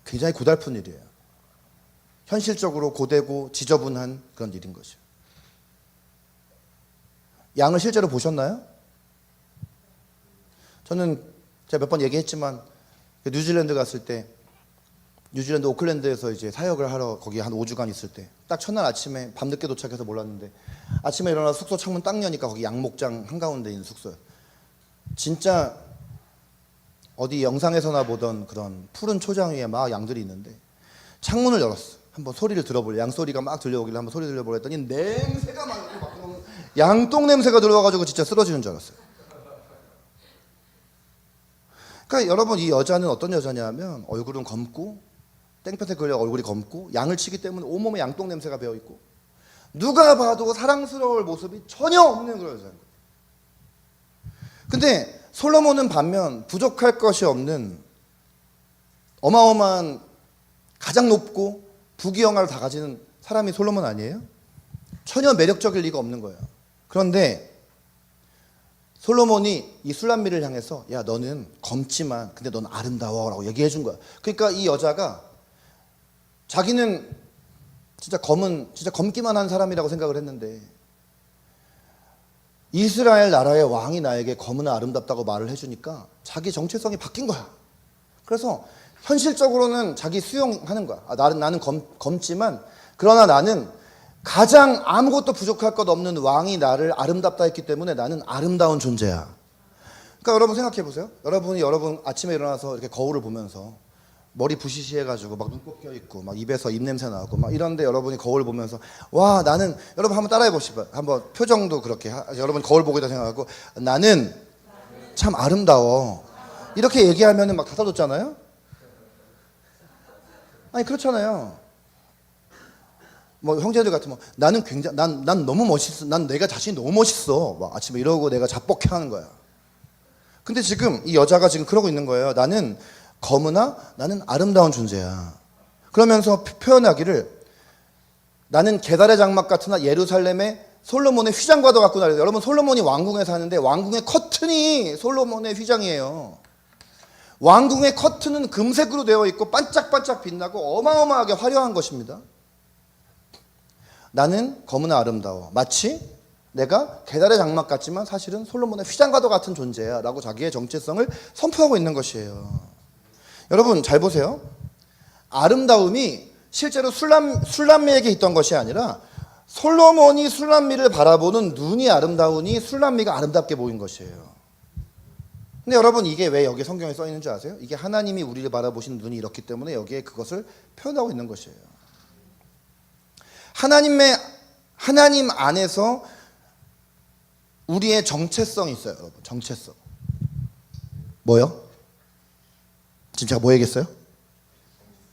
굉장히 고달픈 일이에요. 현실적으로 고되고 지저분한 그런 일인 것이에요. 양을 실제로 보셨나요? 저는 제가 몇 번 얘기했지만 뉴질랜드 갔을 때, 뉴질랜드 오클랜드에서 이제 사역을 하러 거기 한 5주간 있을 때, 딱 첫날 아침에 밤늦게 도착해서 몰랐는데, 아침에 일어나서 숙소 창문 딱 여니까 거기 양목장 한가운데 있는 숙소예요. 진짜 어디 영상에서나 보던 그런 푸른 초장 위에 막 양들이 있는데, 창문을 열었어. 한번 소리를 들어볼래. 양 소리가 막 들려오길래 한번 소리 들려보려 했더니 냄새가 막 양똥 냄새가 들어와가지고 진짜 쓰러지는 줄 알았어요. 그러니까 여러분, 이 여자는 어떤 여자냐면 얼굴은 검고, 땡볕에 걸려 얼굴이 검고, 양을 치기 때문에 온몸에 양똥 냄새가 배어있고, 누가 봐도 사랑스러울 모습이 전혀 없는 그런 여자인 거예요. 근데 솔로몬은 반면 부족할 것이 없는 어마어마한 가장 높고 부귀영화를 다 가지는 사람이 솔로몬 아니에요? 전혀 매력적일 리가 없는 거예요. 그런데 솔로몬이 이 술람미를 향해서, 야, 너는 검지만 근데 넌 아름다워 라고 얘기해 준 거야. 그러니까 이 여자가 자기는 진짜 검기만 한 사람이라고 생각을 했는데, 이스라엘 나라의 왕이 나에게 검으나 아름답다고 말을 해주니까 자기 정체성이 바뀐 거야. 그래서 현실적으로는 자기 수용하는 거야. 나는 검지만, 그러나 나는 가장 아무것도 부족할 것 없는 왕이 나를 아름답다 했기 때문에 나는 아름다운 존재야. 그러니까 여러분 생각해 보세요. 여러분 아침에 일어나서 이렇게 거울을 보면서 머리 부시시 해가지고 막 눈곱 껴있고 막 입에서 입냄새 나고 막 이런데, 여러분이 거울 보면서 와, 나는, 여러분 한번 따라해 보시죠. 한번 표정도 그렇게 여러분 거울 보고 있다 생각하고, 나는 참 아름다워, 이렇게 얘기하면은 막 닫아뒀잖아요. 아니 그렇잖아요. 뭐 형제들 같으면 나는 굉장히 난 너무 멋있어, 난 내가 자신이 너무 멋있어 막 아침에 이러고 내가 자뻑해 하는 거야. 근데 지금 이 여자가 지금 그러고 있는 거예요. 나는 검으나 나는 아름다운 존재야. 그러면서 표현하기를, 나는 게달의 장막 같으나 예루살렘의 솔로몬의 휘장과도 같구나. 여러분, 솔로몬이 왕궁에 사는데 왕궁의 커튼이 솔로몬의 휘장이에요. 왕궁의 커튼은 금색으로 되어 있고 반짝반짝 빛나고 어마어마하게 화려한 것입니다. 나는 검으나 아름다워. 마치 내가 게달의 장막 같지만 사실은 솔로몬의 휘장과도 같은 존재야 라고 자기의 정체성을 선포하고 있는 것이에요. 여러분 잘 보세요. 아름다움이 실제로 술람미에게 있던 것이 아니라 솔로몬이 술람미를 바라보는 눈이 아름다우니 술람미가 아름답게 보인 것이에요. 근데 여러분, 이게 왜 여기 성경에 써 있는 줄 아세요? 이게 하나님이 우리를 바라보시는 눈이 이렇기 때문에 여기에 그것을 표현하고 있는 것이에요. 하나님 안에서 우리의 정체성이 있어요. 여러분, 정체성. 뭐요? 지금 제가 뭐 얘기했어요?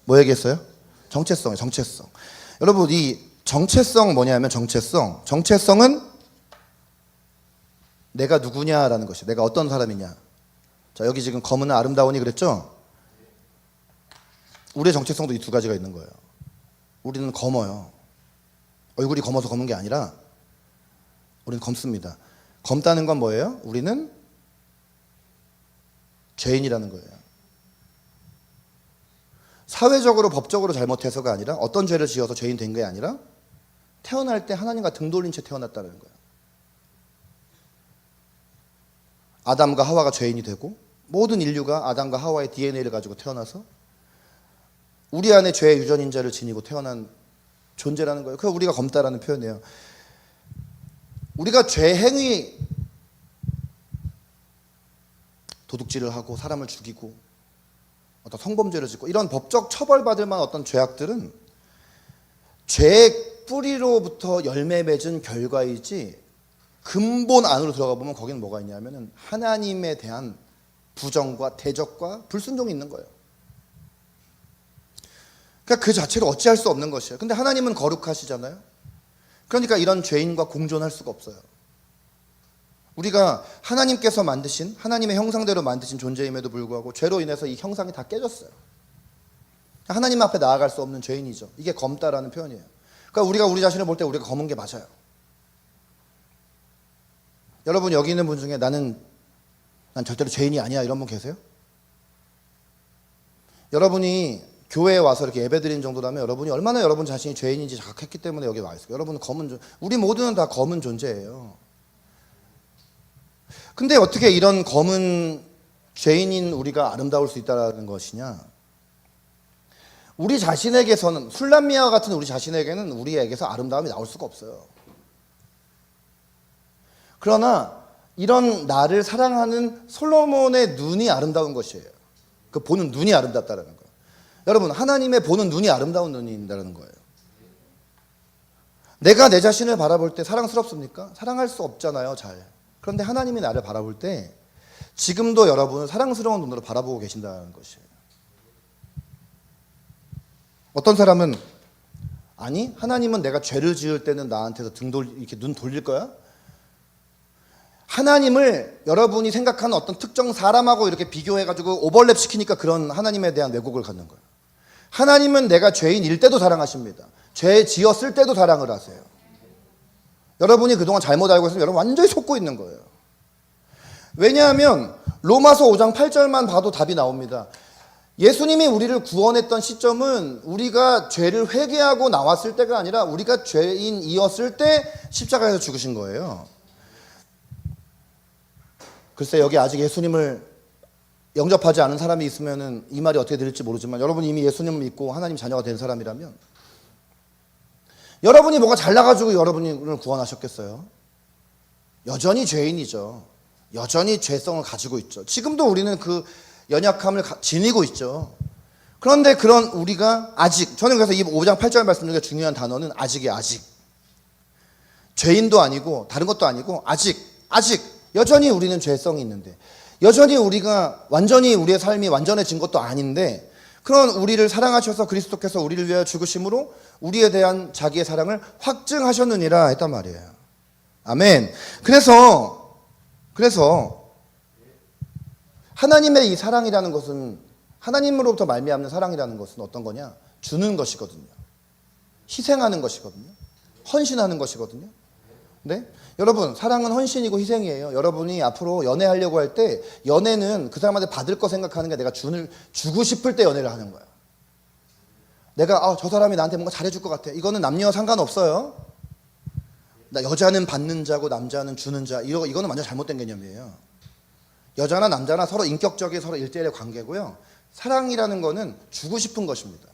뭐 얘기했어요? 정체성이에요. 정체성. 여러분, 이 정체성 뭐냐면, 정체성은 내가 누구냐라는 것이에요. 내가 어떤 사람이냐. 자, 여기 지금 검은 아름다우니 그랬죠? 우리의 정체성도 이 두 가지가 있는 거예요. 우리는 검어요. 얼굴이 검어서 검은 게 아니라 우리는 검습니다. 검다는 건 뭐예요? 우리는 죄인이라는 거예요. 사회적으로 법적으로 잘못해서가 아니라 어떤 죄를 지어서 죄인 된 게 아니라 태어날 때 하나님과 등 돌린 채 태어났다는 거예요. 아담과 하와가 죄인이 되고 모든 인류가 아담과 하와의 DNA를 가지고 태어나서 우리 안에 죄의 유전인자를 지니고 태어난 존재라는 거예요. 그래서 우리가 검다라는 표현이에요. 우리가 죄 행위, 도둑질을 하고 사람을 죽이고 어떤 성범죄를 짓고 이런 법적 처벌받을 만한 어떤 죄악들은 죄의 뿌리로부터 열매 맺은 결과이지 근본 안으로 들어가 보면 거기는 뭐가 있냐면은 하나님에 대한 부정과 대적과 불순종이 있는 거예요. 그러니까 그 자체로 어찌할 수 없는 것이에요. 근데 하나님은 거룩하시잖아요. 그러니까 이런 죄인과 공존할 수가 없어요. 우리가 하나님께서 만드신, 하나님의 형상대로 만드신 존재임에도 불구하고 죄로 인해서 이 형상이 다 깨졌어요. 하나님 앞에 나아갈 수 없는 죄인이죠. 이게 검다라는 표현이에요. 그러니까 우리가 우리 자신을 볼 때 우리가 검은 게 맞아요. 여러분 여기 있는 분 중에 난 절대로 죄인이 아니야 이런 분 계세요? 여러분이 교회에 와서 이렇게 예배드리는 정도라면 여러분이 얼마나 여러분 자신이 죄인인지 자각했기 때문에 여기 와 있어요. 여러분은 우리 모두는 다 검은 존재예요. 근데 어떻게 이런 검은 죄인인 우리가 아름다울 수 있다는 것이냐? 우리 자신에게서는 술람미와 같은 우리 자신에게는 우리에게서 아름다움이 나올 수가 없어요. 그러나 이런 나를 사랑하는 솔로몬의 눈이 아름다운 것이에요. 그 보는 눈이 아름답다는 거예요. 여러분 하나님의 보는 눈이 아름다운 눈이라는 거예요. 내가 내 자신을 바라볼 때 사랑스럽습니까? 사랑할 수 없잖아요, 잘. 그런데 하나님이 나를 바라볼 때 지금도 여러분을 사랑스러운 눈으로 바라보고 계신다는 것이에요. 어떤 사람은 아니 하나님은 내가 죄를 지을 때는 나한테서 이렇게 눈 돌릴 거야? 하나님을 여러분이 생각하는 어떤 특정 사람하고 이렇게 비교해가지고 오버랩 시키니까 그런 하나님에 대한 왜곡을 갖는 거예요. 하나님은 내가 죄인일 때도 사랑하십니다. 죄 지었을 때도 사랑을 하세요. 여러분이 그동안 잘못 알고 있으면 여러분 완전히 속고 있는 거예요. 왜냐하면 로마서 5장 8절만 봐도 답이 나옵니다. 예수님이 우리를 구원했던 시점은 우리가 죄를 회개하고 나왔을 때가 아니라 우리가 죄인이었을 때 십자가에서 죽으신 거예요. 글쎄 여기 아직 예수님을 영접하지 않은 사람이 있으면 이 말이 어떻게 들릴지 모르지만 여러분이 이미 예수님을 믿고 하나님 자녀가 된 사람이라면 여러분이 뭐가 잘나가지고 여러분을 구원하셨겠어요? 여전히 죄인이죠. 여전히 죄성을 가지고 있죠. 지금도 우리는 그 연약함을 지니고 있죠. 그런데 그런 우리가 아직, 저는 그래서 이 5장 8절 말씀 중에 중요한 단어는 아직이에요. 아직. 죄인도 아니고 다른 것도 아니고 아직 여전히 우리는 죄성이 있는데 여전히 우리가 완전히 우리의 삶이 완전해진 것도 아닌데 그런 우리를 사랑하셔서 그리스도께서 우리를 위하여 죽으심으로 우리에 대한 자기의 사랑을 확증하셨느니라 했단 말이에요. 아멘. 그래서 하나님의 이 사랑이라는 것은 하나님으로부터 말미암는 사랑이라는 것은 어떤 거냐? 주는 것이거든요. 희생하는 것이거든요. 헌신하는 것이거든요. 네? 여러분 사랑은 헌신이고 희생이에요. 여러분이 앞으로 연애하려고 할 때 연애는 그 사람한테 받을 거 생각하는 게 내가 주고 싶을 때 연애를 하는 거야. 내가 저 사람이 나한테 뭔가 잘해줄 것 같아. 이거는 남녀 상관없어요. 여자는 받는 자고 남자는 주는 자. 이거는 완전 잘못된 개념이에요. 여자나 남자나 서로 인격적인 서로 일대일의 관계고요. 사랑이라는 거는 주고 싶은 것입니다.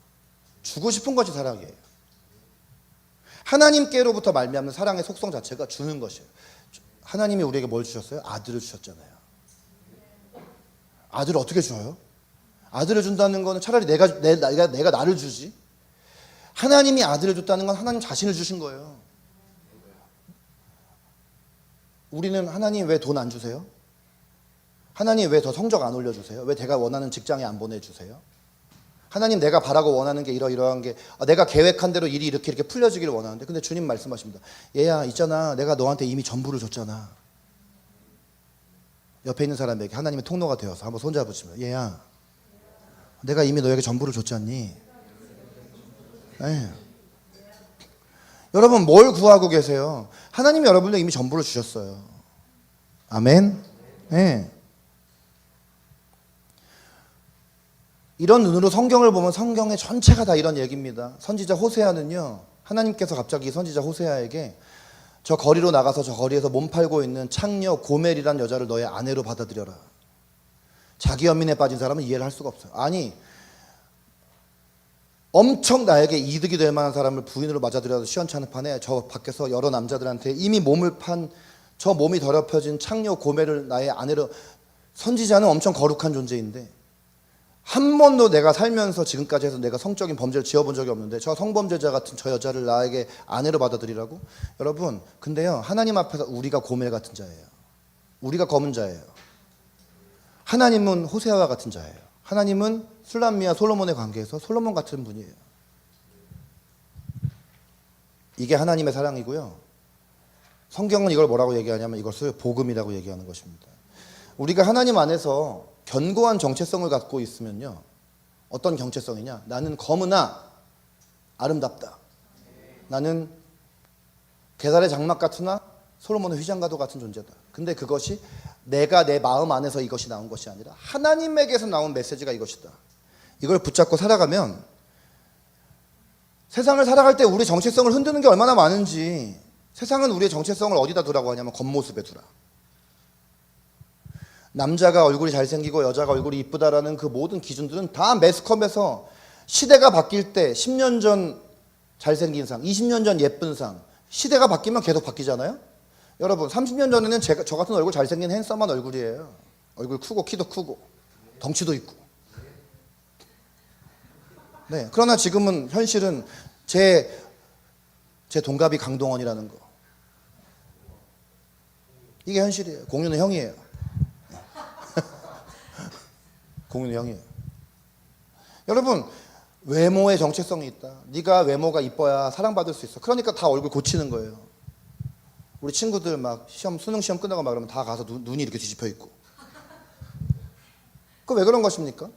주고 싶은 것이 사랑이에요. 하나님께로부터 말미암는 사랑의 속성 자체가 주는 것이에요. 하나님이 우리에게 뭘 주셨어요? 아들을 주셨잖아요. 아들을 어떻게 줘요? 아들을 준다는 거는 차라리 내가 나를 주지. 하나님이 아들을 줬다는 건 하나님 자신을 주신 거예요. 우리는 하나님 왜 돈 안 주세요? 하나님 왜 더 성적 안 올려주세요? 왜 제가 원하는 직장에 안 보내주세요? 하나님 내가 바라고 원하는 게 이러이러한 게 내가 계획한 대로 일이 이렇게 풀려지기를 원하는데 근데 주님 말씀하십니다. 얘야 있잖아 내가 너한테 이미 전부를 줬잖아. 옆에 있는 사람에게 하나님의 통로가 되어서 한번 손잡으시면 얘야 내가 이미 너에게 전부를 줬잖니. 네. 여러분 뭘 구하고 계세요? 하나님이 여러분에게 이미 전부를 주셨어요. 아멘. 네. 이런 눈으로 성경을 보면 성경의 전체가 다 이런 얘기입니다. 선지자 호세아는요, 하나님께서 갑자기 선지자 호세아에게 저 거리로 나가서 저 거리에서 몸 팔고 있는 창녀 고멜이란 여자를 너의 아내로 받아들여라. 자기 연민에 빠진 사람은 이해를 할 수가 없어요. 아니, 엄청 나에게 이득이 될 만한 사람을 부인으로 맞아들여도 시원찮은 판에 저 밖에서 여러 남자들한테 이미 몸을 판 저 몸이 더럽혀진 창녀 고멜을 나의 아내로, 선지자는 엄청 거룩한 존재인데 한 번도 내가 살면서 지금까지 해서 내가 성적인 범죄를 지어본 적이 없는데 저 성범죄자 같은 저 여자를 나에게 아내로 받아들이라고? 여러분, 근데요, 하나님 앞에서 우리가 고멜 같은 자예요. 우리가 검은 자예요. 하나님은 호세아와 같은 자예요. 하나님은 술람미와 솔로몬의 관계에서 솔로몬 같은 분이에요. 이게 하나님의 사랑이고요. 성경은 이걸 뭐라고 얘기하냐면 이것을 복음이라고 얘기하는 것입니다. 우리가 하나님 안에서 견고한 정체성을 갖고 있으면요, 어떤 정체성이냐? 나는 검으나 아름답다. 나는 게살의 장막 같으나 솔로몬의 휘장가도 같은 존재다. 근데 그것이 내가 내 마음 안에서 이것이 나온 것이 아니라 하나님에게서 나온 메시지가 이것이다. 이걸 붙잡고 살아가면 세상을 살아갈 때 우리 정체성을 흔드는 게 얼마나 많은지. 세상은 우리의 정체성을 어디다 두라고 하냐면 겉모습에 두라. 남자가 얼굴이 잘생기고 여자가 얼굴이 이쁘다라는 그 모든 기준들은 다 매스컴에서 시대가 바뀔 때 10년 전 잘생긴 상, 20년 전 예쁜 상, 시대가 바뀌면 계속 바뀌잖아요. 여러분, 30년 전에는 저 같은 얼굴 잘생긴 핸섬한 얼굴이에요. 얼굴 크고 키도 크고 덩치도 있고. 네, 그러나 지금은 현실은 제 동갑이 강동원이라는 거. 이게 현실이에요. 공유는 형이에요. 공유는 형이에요. 여러분, 외모의 정체성이 있다. 네가 외모가 이뻐야 사랑받을 수 있어. 그러니까 다 얼굴 고치는 거예요. 우리 친구들 막 수능 시험 끝나고 막 그러면 다 가서 눈이 이렇게 뒤집혀 있고. 그 왜 그런 것입니까?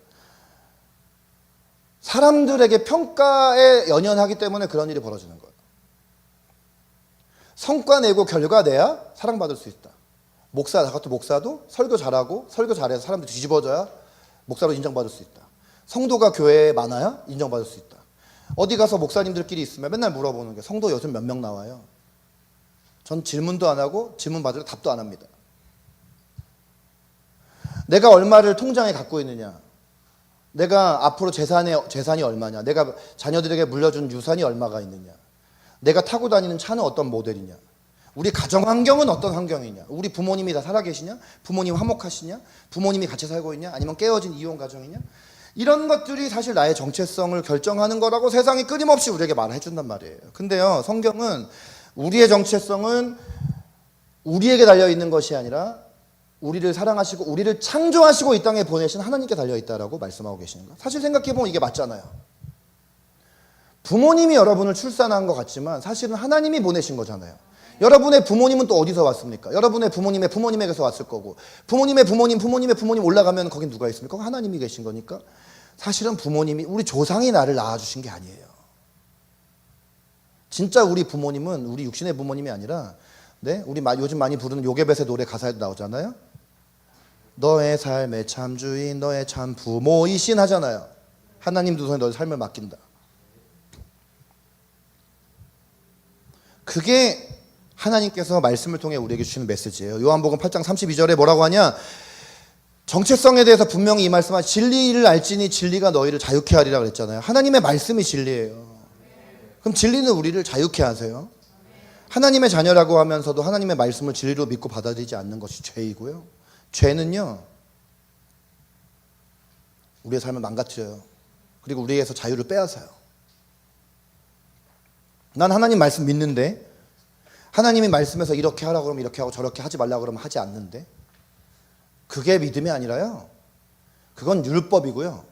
사람들에게 평가에 연연하기 때문에 그런 일이 벌어지는 거예요. 성과 내고 결과 내야 사랑받을 수 있다. 목사, 나 같은 목사도 설교 잘하고 설교 잘해서 사람들이 뒤집어져야 목사로 인정받을 수 있다. 성도가 교회에 많아야 인정받을 수 있다. 어디 가서 목사님들끼리 있으면 맨날 물어보는 게 성도 요즘 몇 명 나와요? 전 질문도 안 하고 질문 받으려 답도 안 합니다. 내가 얼마를 통장에 갖고 있느냐? 내가 앞으로 재산이 얼마냐? 내가 자녀들에게 물려준 유산이 얼마가 있느냐? 내가 타고 다니는 차는 어떤 모델이냐? 우리 가정 환경은 어떤 환경이냐? 우리 부모님이 다 살아계시냐? 부모님 화목하시냐? 부모님이 같이 살고 있냐? 아니면 깨어진 이혼 가정이냐? 이런 것들이 사실 나의 정체성을 결정하는 거라고 세상이 끊임없이 우리에게 말해 준단 말이에요. 근데요, 성경은 우리의 정체성은 우리에게 달려있는 것이 아니라 우리를 사랑하시고 우리를 창조하시고 이 땅에 보내신 하나님께 달려있다라고 말씀하고 계시는 거예요. 사실 생각해보면 이게 맞잖아요. 부모님이 여러분을 출산한 것 같지만 사실은 하나님이 보내신 거잖아요. 여러분의 부모님은 또 어디서 왔습니까? 여러분의 부모님의 부모님에게서 왔을 거고, 부모님의 부모님 올라가면 거긴 누가 있습니까? 거기 하나님이 계신 거니까 사실은 부모님이, 우리 조상이 나를 낳아주신 게 아니에요. 진짜 우리 부모님은 우리 육신의 부모님이 아니라, 네, 우리 요즘 많이 부르는 요괴벳의 노래 가사에도 나오잖아요. 너의 삶의 참 주인, 너의 참 부모이신 하잖아요. 하나님 두 손에 너의 삶을 맡긴다. 그게 하나님께서 말씀을 통해 우리에게 주시는 메시지예요. 요한복음 8장 32절에 뭐라고 하냐? 정체성에 대해서 분명히 이 말씀은 진리를 알지니 진리가 너희를 자유케 하리라 그랬잖아요. 하나님의 말씀이 진리예요. 그럼 진리는 우리를 자유케 하세요. 하나님의 자녀라고 하면서도 하나님의 말씀을 진리로 믿고 받아들이지 않는 것이 죄이고요. 죄는요, 우리의 삶을 망가뜨려요. 그리고 우리에게서 자유를 빼앗아요. 난 하나님 말씀 믿는데 하나님이 말씀에서 이렇게 하라고 그러면 이렇게 하고 저렇게 하지 말라고 그러면 하지 않는데, 그게 믿음이 아니라요, 그건 율법이고요.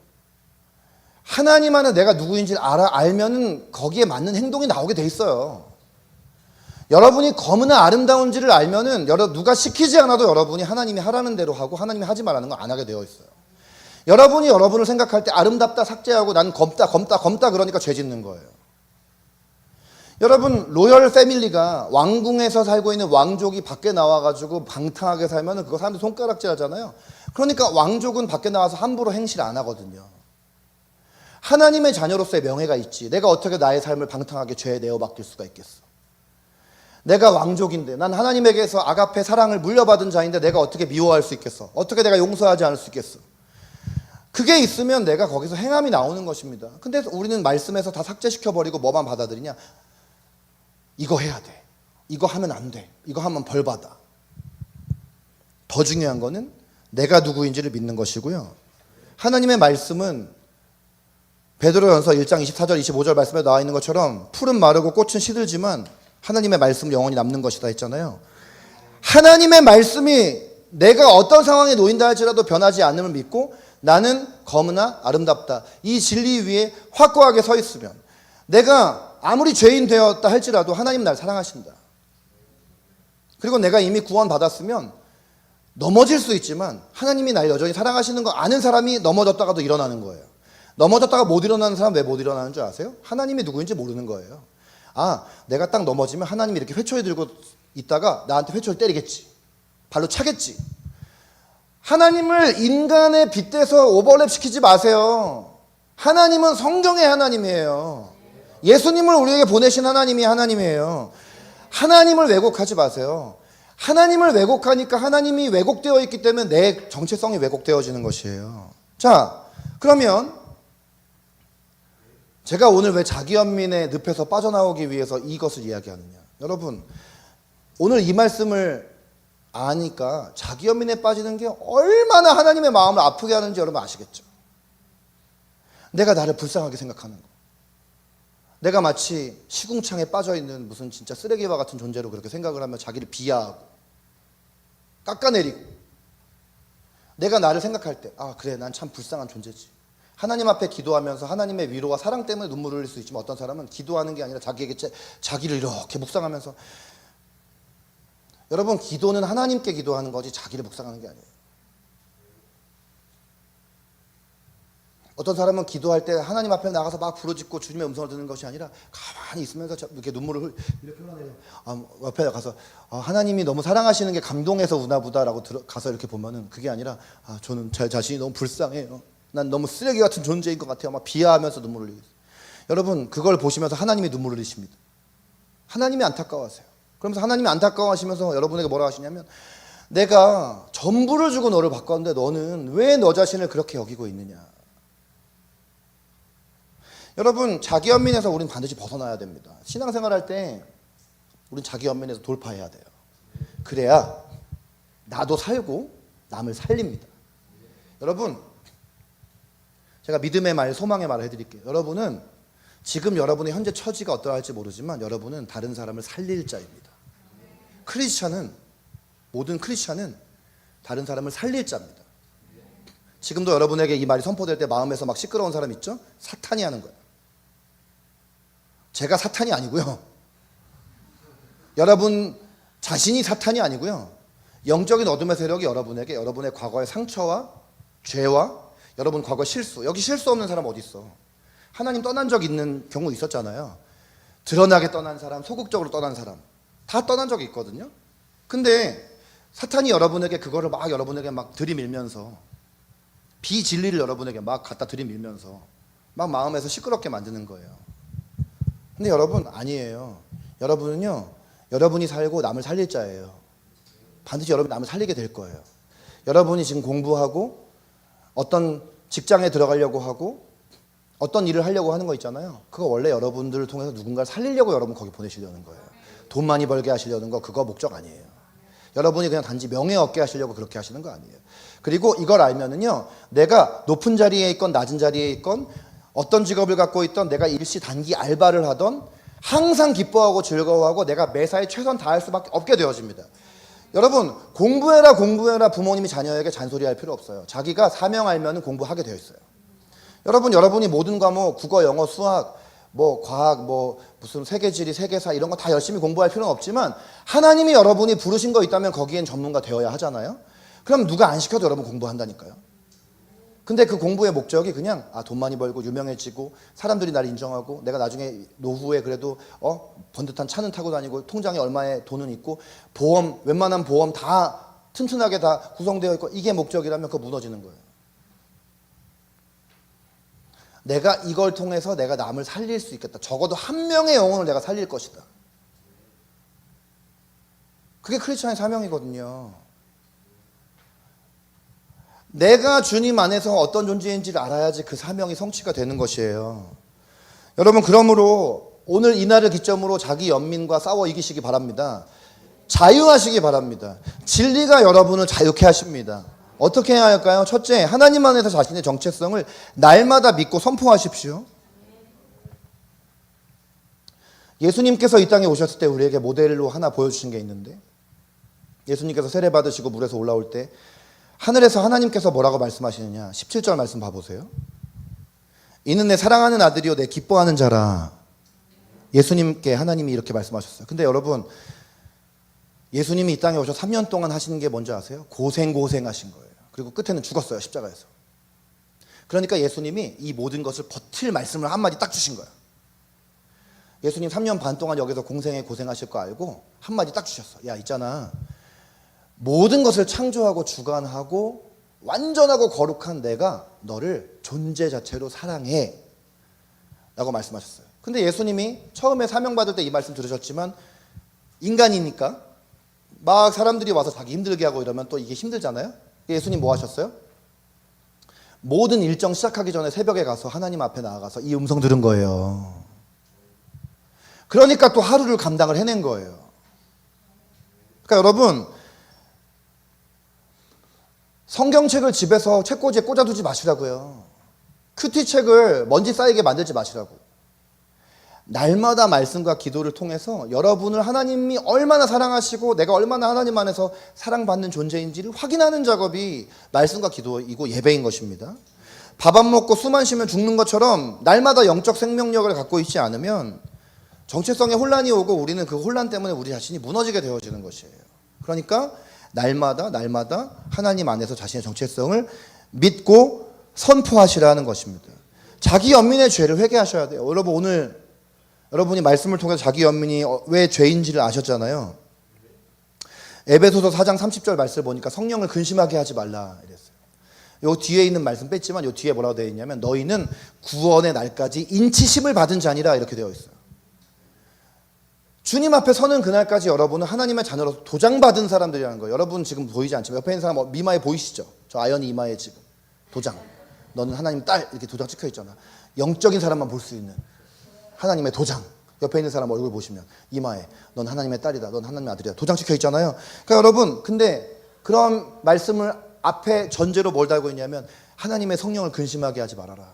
하나님 안에 내가 누구인지 알면은 거기에 맞는 행동이 나오게 돼 있어요. 여러분이 검으나 아름다운지를 알면은 누가 시키지 않아도 여러분이 하나님이 하라는 대로 하고 하나님이 하지 말라는 거 안 하게 되어 있어요. 여러분이 여러분을 생각할 때 아름답다 삭제하고 난 검다 그러니까 죄 짓는 거예요. 여러분, 로열 패밀리가 왕궁에서 살고 있는 왕족이 밖에 나와가지고 방탕하게 살면 그거 사람들이 손가락질 하잖아요. 그러니까 왕족은 밖에 나와서 함부로 행실 안 하거든요. 하나님의 자녀로서의 명예가 있지. 내가 어떻게 나의 삶을 방탕하게 죄에 내어 맡길 수가 있겠어. 내가 왕족인데, 난 하나님에게서 아가페 사랑을 물려받은 자인데 내가 어떻게 미워할 수 있겠어? 어떻게 내가 용서하지 않을 수 있겠어? 그게 있으면 내가 거기서 행함이 나오는 것입니다. 근데 우리는 말씀에서 다 삭제시켜버리고 뭐만 받아들이냐? 이거 해야 돼. 이거 하면 안 돼. 이거 하면 벌 받아. 더 중요한 거는 내가 누구인지를 믿는 것이고요. 하나님의 말씀은 베드로전서 1장 24절 25절 말씀에 나와 있는 것처럼 풀은 마르고 꽃은 시들지만 하나님의 말씀은 영원히 남는 것이다 했잖아요. 하나님의 말씀이 내가 어떤 상황에 놓인다 할지라도 변하지 않음을 믿고 나는 검으나 아름답다. 이 진리 위에 확고하게 서 있으면 내가 아무리 죄인 되었다 할지라도 하나님 날 사랑하신다. 그리고 내가 이미 구원받았으면 넘어질 수 있지만 하나님이 날 여전히 사랑하시는 거 아는 사람이 넘어졌다가도 일어나는 거예요. 넘어졌다가 못 일어나는 사람 왜 못 일어나는 줄 아세요? 하나님이 누구인지 모르는 거예요. 아, 내가 딱 넘어지면 하나님이 이렇게 회초리 들고 있다가 나한테 회초리 때리겠지. 발로 차겠지. 하나님을 인간의 빗대서 오버랩 시키지 마세요. 하나님은 성경의 하나님이에요. 예수님을 우리에게 보내신 하나님이 하나님이에요. 하나님을 왜곡하지 마세요. 하나님을 왜곡하니까 하나님이 왜곡되어 있기 때문에 내 정체성이 왜곡되어지는 것이에요. 자, 그러면 제가 오늘 왜 자기연민의 늪에서 빠져나오기 위해서 이것을 이야기하느냐. 여러분, 오늘 이 말씀을 아니까 자기연민에 빠지는 게 얼마나 하나님의 마음을 아프게 하는지 여러분 아시겠죠? 내가 나를 불쌍하게 생각하는 거. 내가 마치 시궁창에 빠져있는 무슨 진짜 쓰레기와 같은 존재로 그렇게 생각을 하며 자기를 비하하고 깎아내리고 내가 나를 생각할 때 아 그래 난 참 불쌍한 존재지. 하나님 앞에 기도하면서 하나님의 위로와 사랑 때문에 눈물을 흘릴 수 있지만 어떤 사람은 기도하는 게 아니라 자기를 이렇게 묵상하면서 여러분 기도는 하나님께 기도하는 거지 자기를 묵상하는 게 아니에요. 어떤 사람은 기도할 때 하나님 앞에 나가서 막 부르짖고 주님의 음성을 듣는 것이 아니라 가만히 있으면서 이렇게 눈물을 이렇게 흘러내려 옆에 가서 하나님이 너무 사랑하시는 게 감동해서 우나 보다라고 가서 이렇게 보면은 그게 아니라 저는 제 자신이 너무 불쌍해요. 난 너무 쓰레기 같은 존재인 것 같아요. 막 비하하면서 눈물을 흘리고 있어요. 여러분 그걸 보시면서 하나님이 눈물을 흘리십니다. 하나님이 안타까워하세요. 그러면서 하나님이 안타까워하시면서 여러분에게 뭐라 하시냐면 내가 전부를 주고 너를 바꿨는데 너는 왜 너 자신을 그렇게 여기고 있느냐. 여러분 자기 연민에서 우리는 반드시 벗어나야 됩니다. 신앙생활할 때 우리는 자기 연민에서 돌파해야 돼요. 그래야 나도 살고 남을 살립니다. 여러분 제가 믿음의 말, 소망의 말을 해드릴게요. 여러분은 지금 여러분의 현재 처지가 어떠할지 모르지만 여러분은 다른 사람을 살릴 자입니다. 모든 크리스찬은 다른 사람을 살릴 자입니다. 지금도 여러분에게 이 말이 선포될 때 마음에서 막 시끄러운 사람 있죠? 사탄이 하는 거예요. 제가 사탄이 아니고요. 여러분 자신이 사탄이 아니고요. 영적인 어둠의 세력이 여러분에게 여러분의 과거의 상처와 죄와 여러분 과거 실수, 여기 실수 없는 사람 어디 있어? 하나님 떠난 적 있는 경우 있었잖아요. 드러나게 떠난 사람, 소극적으로 떠난 사람 다 떠난 적이 있거든요. 근데 사탄이 여러분에게 그거를 막 여러분에게 막 들이밀면서 비진리를 여러분에게 막 갖다 들이밀면서 막 마음에서 시끄럽게 만드는 거예요. 근데 여러분 아니에요. 여러분은요 여러분이 살고 남을 살릴 자예요. 반드시 여러분이 남을 살리게 될 거예요. 여러분이 지금 공부하고 어떤 직장에 들어가려고 하고 어떤 일을 하려고 하는 거 있잖아요. 그거 원래 여러분들을 통해서 누군가를 살리려고 여러분 거기 보내시려는 거예요. 돈 많이 벌게 하시려는 거 그거 목적 아니에요. 여러분이 그냥 단지 명예 얻게 하시려고 그렇게 하시는 거 아니에요. 그리고 이걸 알면은요 내가 높은 자리에 있건 낮은 자리에 있건 어떤 직업을 갖고 있던 내가 일시 단기 알바를 하던 항상 기뻐하고 즐거워하고 내가 매사에 최선 다할 수밖에 없게 되어집니다. 여러분 공부해라 부모님이 자녀에게 잔소리할 필요 없어요. 자기가 사명 알면 공부하게 되어 있어요. 여러분이 모든 과목 국어 영어 수학 뭐 과학 뭐 무슨 세계지리 세계사 이런 거 다 열심히 공부할 필요는 없지만 하나님이 여러분이 부르신 거 있다면 거기엔 전문가 되어야 하잖아요. 그럼 누가 안 시켜도 여러분 공부한다니까요. 근데 그 공부의 목적이 그냥 돈 많이 벌고 유명해지고 사람들이 날 인정하고 내가 나중에 노후에 그래도 번듯한 차는 타고 다니고 통장에 얼마의 돈은 있고 보험 웬만한 보험 다 튼튼하게 다 구성되어 있고 이게 목적이라면 그거 무너지는 거예요. 내가 이걸 통해서 내가 남을 살릴 수 있겠다. 적어도 한 명의 영혼을 내가 살릴 것이다. 그게 크리스찬의 사명이거든요. 내가 주님 안에서 어떤 존재인지를 알아야지 그 사명이 성취가 되는 것이에요. 여러분, 그러므로 오늘 이날을 기점으로 자기 연민과 싸워 이기시기 바랍니다. 자유하시기 바랍니다. 진리가 여러분을 자유케 하십니다. 어떻게 해야 할까요? 첫째, 하나님 안에서 자신의 정체성을 날마다 믿고 선포하십시오. 예수님께서 이 땅에 오셨을 때 우리에게 모델로 하나 보여주신 게 있는데, 예수님께서 세례 받으시고 물에서 올라올 때 하늘에서 하나님께서 뭐라고 말씀하시느냐, 17절 말씀 봐보세요. 이는 내 사랑하는 아들이요 내 기뻐하는 자라. 예수님께 하나님이 이렇게 말씀하셨어요. 근데 여러분, 예수님이 이 땅에 오셔 3년 동안 하시는 게 뭔지 아세요? 고생하신 거예요. 그리고 끝에는 죽었어요, 십자가에서. 그러니까 예수님이 이 모든 것을 버틸 말씀을 한마디 딱 주신 거예요. 예수님 3년 반 동안 여기서 고생하실 거 알고 한마디 딱 주셨어. 야, 있잖아, 모든 것을 창조하고 주관하고 완전하고 거룩한 내가 너를 존재 자체로 사랑해 라고 말씀하셨어요. 근데 예수님이 처음에 사명받을 때 이 말씀 들으셨지만 인간이니까 막 사람들이 와서 자기 힘들게 하고 이러면 또 이게 힘들잖아요. 예수님 뭐 하셨어요? 모든 일정 시작하기 전에 새벽에 가서 하나님 앞에 나아가서 이 음성 들은 거예요. 그러니까 또 하루를 감당을 해낸 거예요. 그러니까 여러분, 성경책을 집에서 책꽂이에 꽂아두지 마시라고요. 큐티책을 먼지 쌓이게 만들지 마시라고. 날마다 말씀과 기도를 통해서 여러분을 하나님이 얼마나 사랑하시고 내가 얼마나 하나님 안에서 사랑받는 존재인지를 확인하는 작업이 말씀과 기도이고 예배인 것입니다. 밥 안 먹고 숨 안 쉬면 죽는 것처럼 날마다 영적 생명력을 갖고 있지 않으면 정체성에 혼란이 오고 우리는 그 혼란 때문에 우리 자신이 무너지게 되어지는 것이에요. 그러니까 날마다 하나님 안에서 자신의 정체성을 믿고 선포하시라는 것입니다. 자기 연민의 죄를 회개하셔야 돼요. 여러분, 오늘 여러분이 말씀을 통해서 자기 연민이 왜 죄인지를 아셨잖아요. 에베소서 4장 30절 말씀을 보니까 성령을 근심하게 하지 말라 이랬어요. 요 뒤에 있는 말씀 뺐지만 요 뒤에 뭐라고 되어 있냐면 너희는 구원의 날까지 인치심을 받은 자니라 이렇게 되어 있어요. 주님 앞에 서는 그날까지 여러분은 하나님의 자녀로서 도장받은 사람들이라는 거예요. 여러분 지금 보이지 않지만 옆에 있는 사람 미마에 보이시죠? 저 아연이 이마에 지금 도장. 너는 하나님 딸 이렇게 도장 찍혀 있잖아. 영적인 사람만 볼 수 있는 하나님의 도장. 옆에 있는 사람 얼굴 보시면 이마에 넌 하나님의 딸이다. 넌 하나님의 아들이다. 도장 찍혀 있잖아요. 그러니까 여러분, 근데 그런 말씀을 앞에 전제로 뭘 달고 있냐면 하나님의 성령을 근심하게 하지 말아라.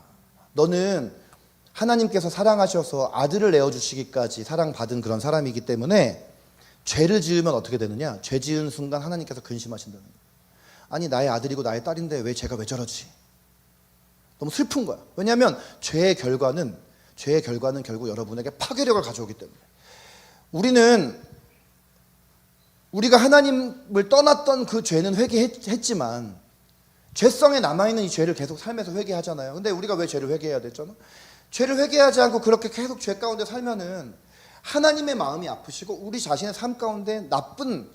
너는 하나님께서 사랑하셔서 아들을 내어주시기까지 사랑받은 그런 사람이기 때문에 죄를 지으면 어떻게 되느냐? 죄 지은 순간 하나님께서 근심하신다는 거예요. 아니, 나의 아들이고 나의 딸인데 왜 쟤가 왜 저러지? 너무 슬픈 거야. 왜냐하면 죄의 결과는 결국 여러분에게 파괴력을 가져오기 때문에. 우리가 하나님을 떠났던 그 죄는 회개했지만 죄성에 남아있는 이 죄를 계속 삶에서 회개하잖아요. 근데 우리가 왜 죄를 회개해야 됐잖아? 죄를 회개하지 않고 그렇게 계속 죄 가운데 살면은 하나님의 마음이 아프시고 우리 자신의 삶 가운데 나쁜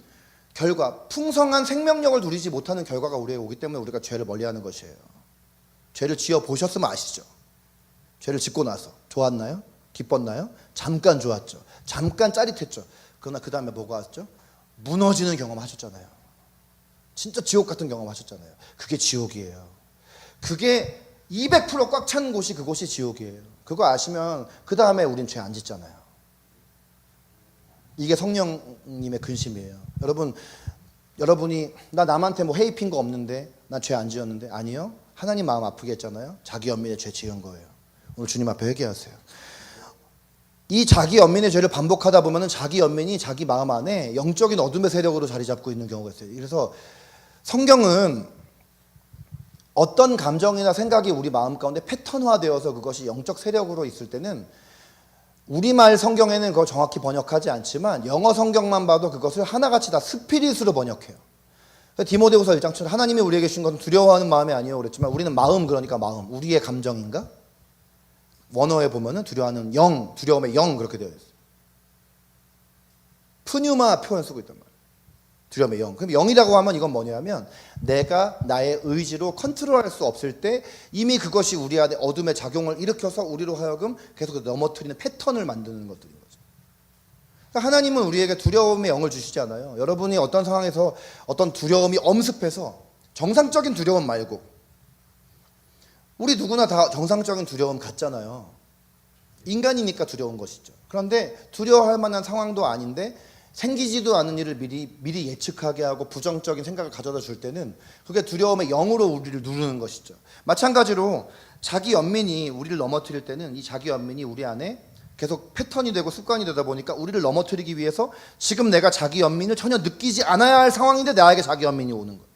결과, 풍성한 생명력을 누리지 못하는 결과가 우리에게 오기 때문에 우리가 죄를 멀리하는 것이에요. 죄를 지어 보셨으면 아시죠? 죄를 짓고 나서 좋았나요? 기뻤나요? 잠깐 좋았죠. 잠깐 짜릿했죠. 그러나 그 다음에 뭐가 왔죠? 무너지는 경험 하셨잖아요. 진짜 지옥 같은 경험 하셨잖아요. 그게 지옥이에요. 그게 200% 꽉 찬 곳이 그곳이 지옥이에요. 그거 아시면 그 다음에 우린 죄 안 짓잖아요. 이게 성령님의 근심이에요. 여러분이 나 남한테 뭐 헤이핀 거 없는데 나 죄 안 지었는데 아니요. 하나님 마음 아프게 했잖아요. 자기 연민의 죄 지은 거예요. 오늘 주님 앞에 회개하세요. 이 자기 연민의 죄를 반복하다 보면은 자기 연민이 자기 마음 안에 영적인 어둠의 세력으로 자리 잡고 있는 경우가 있어요. 그래서 성경은 어떤 감정이나 생각이 우리 마음 가운데 패턴화되어서 그것이 영적 세력으로 있을 때는 우리말 성경에는 그걸 정확히 번역하지 않지만 영어 성경만 봐도 그것을 하나같이 다 스피릿으로 번역해요. 디모데후서 1장처럼 하나님이 우리에게 주신 것은 두려워하는 마음이 아니에요 그랬지만 우리는 마음, 그러니까 마음, 우리의 감정인가? 원어에 보면은 두려워하는 영, 두려움의 영 그렇게 되어 있어요. 푸뉴마 표현 쓰고 있단 말이에요. 두려움의 영. 그럼 영이라고 하면 이건 뭐냐면 내가 나의 의지로 컨트롤할 수 없을 때 이미 그것이 우리 안에 어둠의 작용을 일으켜서 우리로 하여금 계속 넘어뜨리는 패턴을 만드는 것들인 거죠. 그러니까 하나님은 우리에게 두려움의 영을 주시지 않아요. 여러분이 어떤 상황에서 어떤 두려움이 엄습해서 정상적인 두려움 말고, 우리 누구나 다 정상적인 두려움 같잖아요. 인간이니까 두려운 것이죠. 그런데 두려워할 만한 상황도 아닌데 생기지도 않은 일을 미리 예측하게 하고 부정적인 생각을 가져다 줄 때는 그게 두려움의 영으로 우리를 누르는 것이죠. 마찬가지로 자기 연민이 우리를 넘어뜨릴 때는 이 자기 연민이 우리 안에 계속 패턴이 되고 습관이 되다 보니까 우리를 넘어뜨리기 위해서 지금 내가 자기 연민을 전혀 느끼지 않아야 할 상황인데 나에게 자기 연민이 오는 거예요.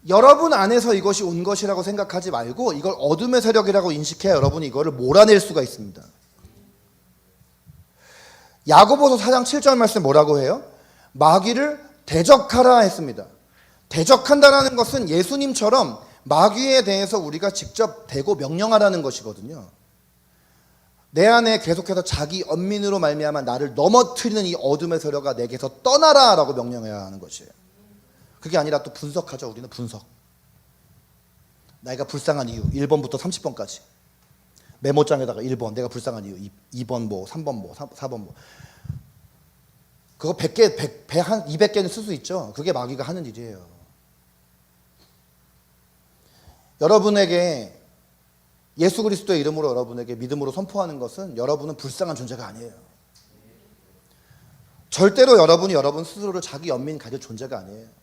여러분 안에서 이것이 온 것이라고 생각하지 말고 이걸 어둠의 세력이라고 인식해야 여러분이 이거를 몰아낼 수가 있습니다. 야고보서 4장 7절 말씀 뭐라고 해요? 마귀를 대적하라 했습니다. 대적한다라는 것은 예수님처럼 마귀에 대해서 우리가 직접 대고 명령하라는 것이거든요. 내 안에 계속해서 자기 언민으로 말미암아 나를 넘어뜨리는 이 어둠의 세력아 내게서 떠나라 라고 명령해야 하는 것이에요. 그게 아니라 또 분석하죠. 우리는 분석. 내가 불쌍한 이유 1번부터 30번까지 메모장에다가 1번 내가 불쌍한 이유, 2번 뭐 3번 뭐 4번 뭐, 그거 100개 한 200개는 쓸 수 있죠. 그게 마귀가 하는 일이에요. 여러분에게 예수 그리스도의 이름으로 여러분에게 믿음으로 선포하는 것은 여러분은 불쌍한 존재가 아니에요. 절대로 여러분이 여러분 스스로를 자기 연민 가질 존재가 아니에요.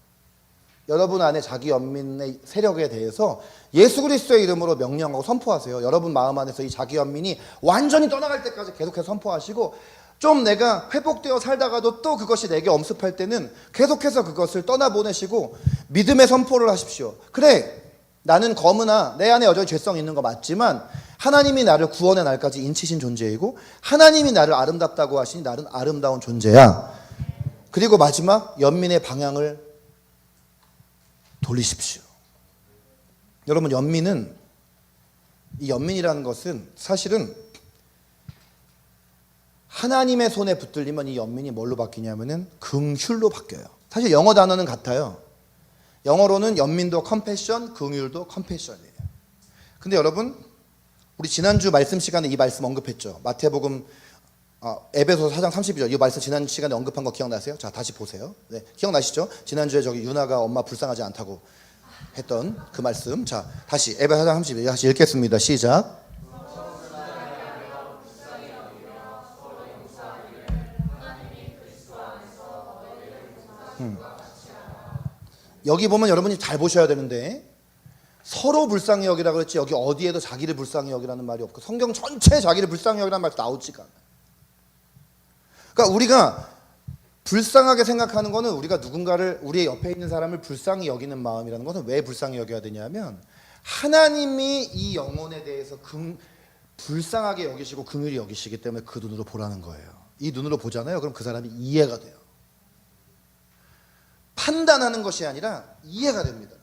여러분 안에 자기 연민의 세력에 대해서 예수 그리스도의 이름으로 명령하고 선포하세요. 여러분 마음 안에서 이 자기 연민이 완전히 떠나갈 때까지 계속해서 선포하시고, 좀 내가 회복되어 살다가도 또 그것이 내게 엄습할 때는 계속해서 그것을 떠나보내시고 믿음의 선포를 하십시오. 그래, 나는 검으나 내 안에 여전히 죄성이 있는 거 맞지만 하나님이 나를 구원의 날까지 인치신 존재이고 하나님이 나를 아름답다고 하시니 나는 아름다운 존재야. 그리고 마지막, 연민의 방향을 돌리십시오. 여러분, 이 연민이라는 것은 사실은 하나님의 손에 붙들리면 이 연민이 뭘로 바뀌냐면은 긍휼로 바뀌어요. 사실 영어 단어는 같아요. 영어로는 연민도 컴패션, 긍휼도 컴패션이에요. 근데 여러분, 우리 지난주 말씀 시간에 이 말씀 언급했죠. 마태복음 에베소서 4장 32절. 이 말씀 지난 시간에 언급한 거 기억나세요? 자, 다시 보세요. 네, 기억나시죠? 지난주에 저기 유나가 엄마 불쌍하지 않다고 했던 그 말씀. 자, 다시 에베소서 4장 32절 다시 읽겠습니다. 시작. 여기 보면 여러분이 잘 보셔야 되는데, 서로 불쌍히 여기라고 그랬지 여기 어디에도 자기를 불쌍히 여기라는 말이 없고 성경 전체에 자기를 불쌍히 여기라는 말이 나오지가 않아요. 그러니까 우리가 불쌍하게 생각하는 것은 우리가 누군가를, 우리의 옆에 있는 사람을 불쌍히 여기는 마음이라는 것은 왜 불쌍히 여겨야 되냐면, 하나님이 이 영혼에 대해서 불쌍하게 여기시고 긍휼히 여기시기 때문에 그 눈으로 보라는 거예요. 이 눈으로 보잖아요. 그럼 그 사람이 이해가 돼요. 판단하는 것이 아니라 이해가 됩니다.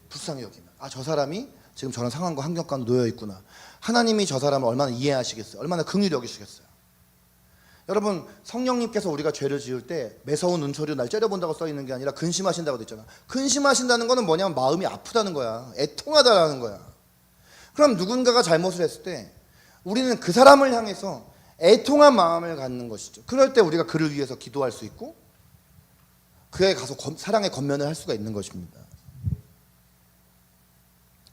불쌍히 여기면, 저 사람이 지금 저런 상황과 환경과 놓여 있구나. 하나님이 저 사람을 얼마나 이해하시겠어요? 얼마나 긍휼히 여기시겠어요? 여러분, 성령님께서 우리가 죄를 지을 때 매서운 눈초리로 날 째려본다고 써 있는 게 아니라 근심하신다고 돼 있잖아. 근심하신다는 거는 뭐냐면 마음이 아프다는 거야. 애통하다라는 거야. 그럼 누군가가 잘못을 했을 때 우리는 그 사람을 향해서 애통한 마음을 갖는 것이죠. 그럴 때 우리가 그를 위해서 기도할 수 있고 그에 가서 사랑의 권면을 할 수가 있는 것입니다.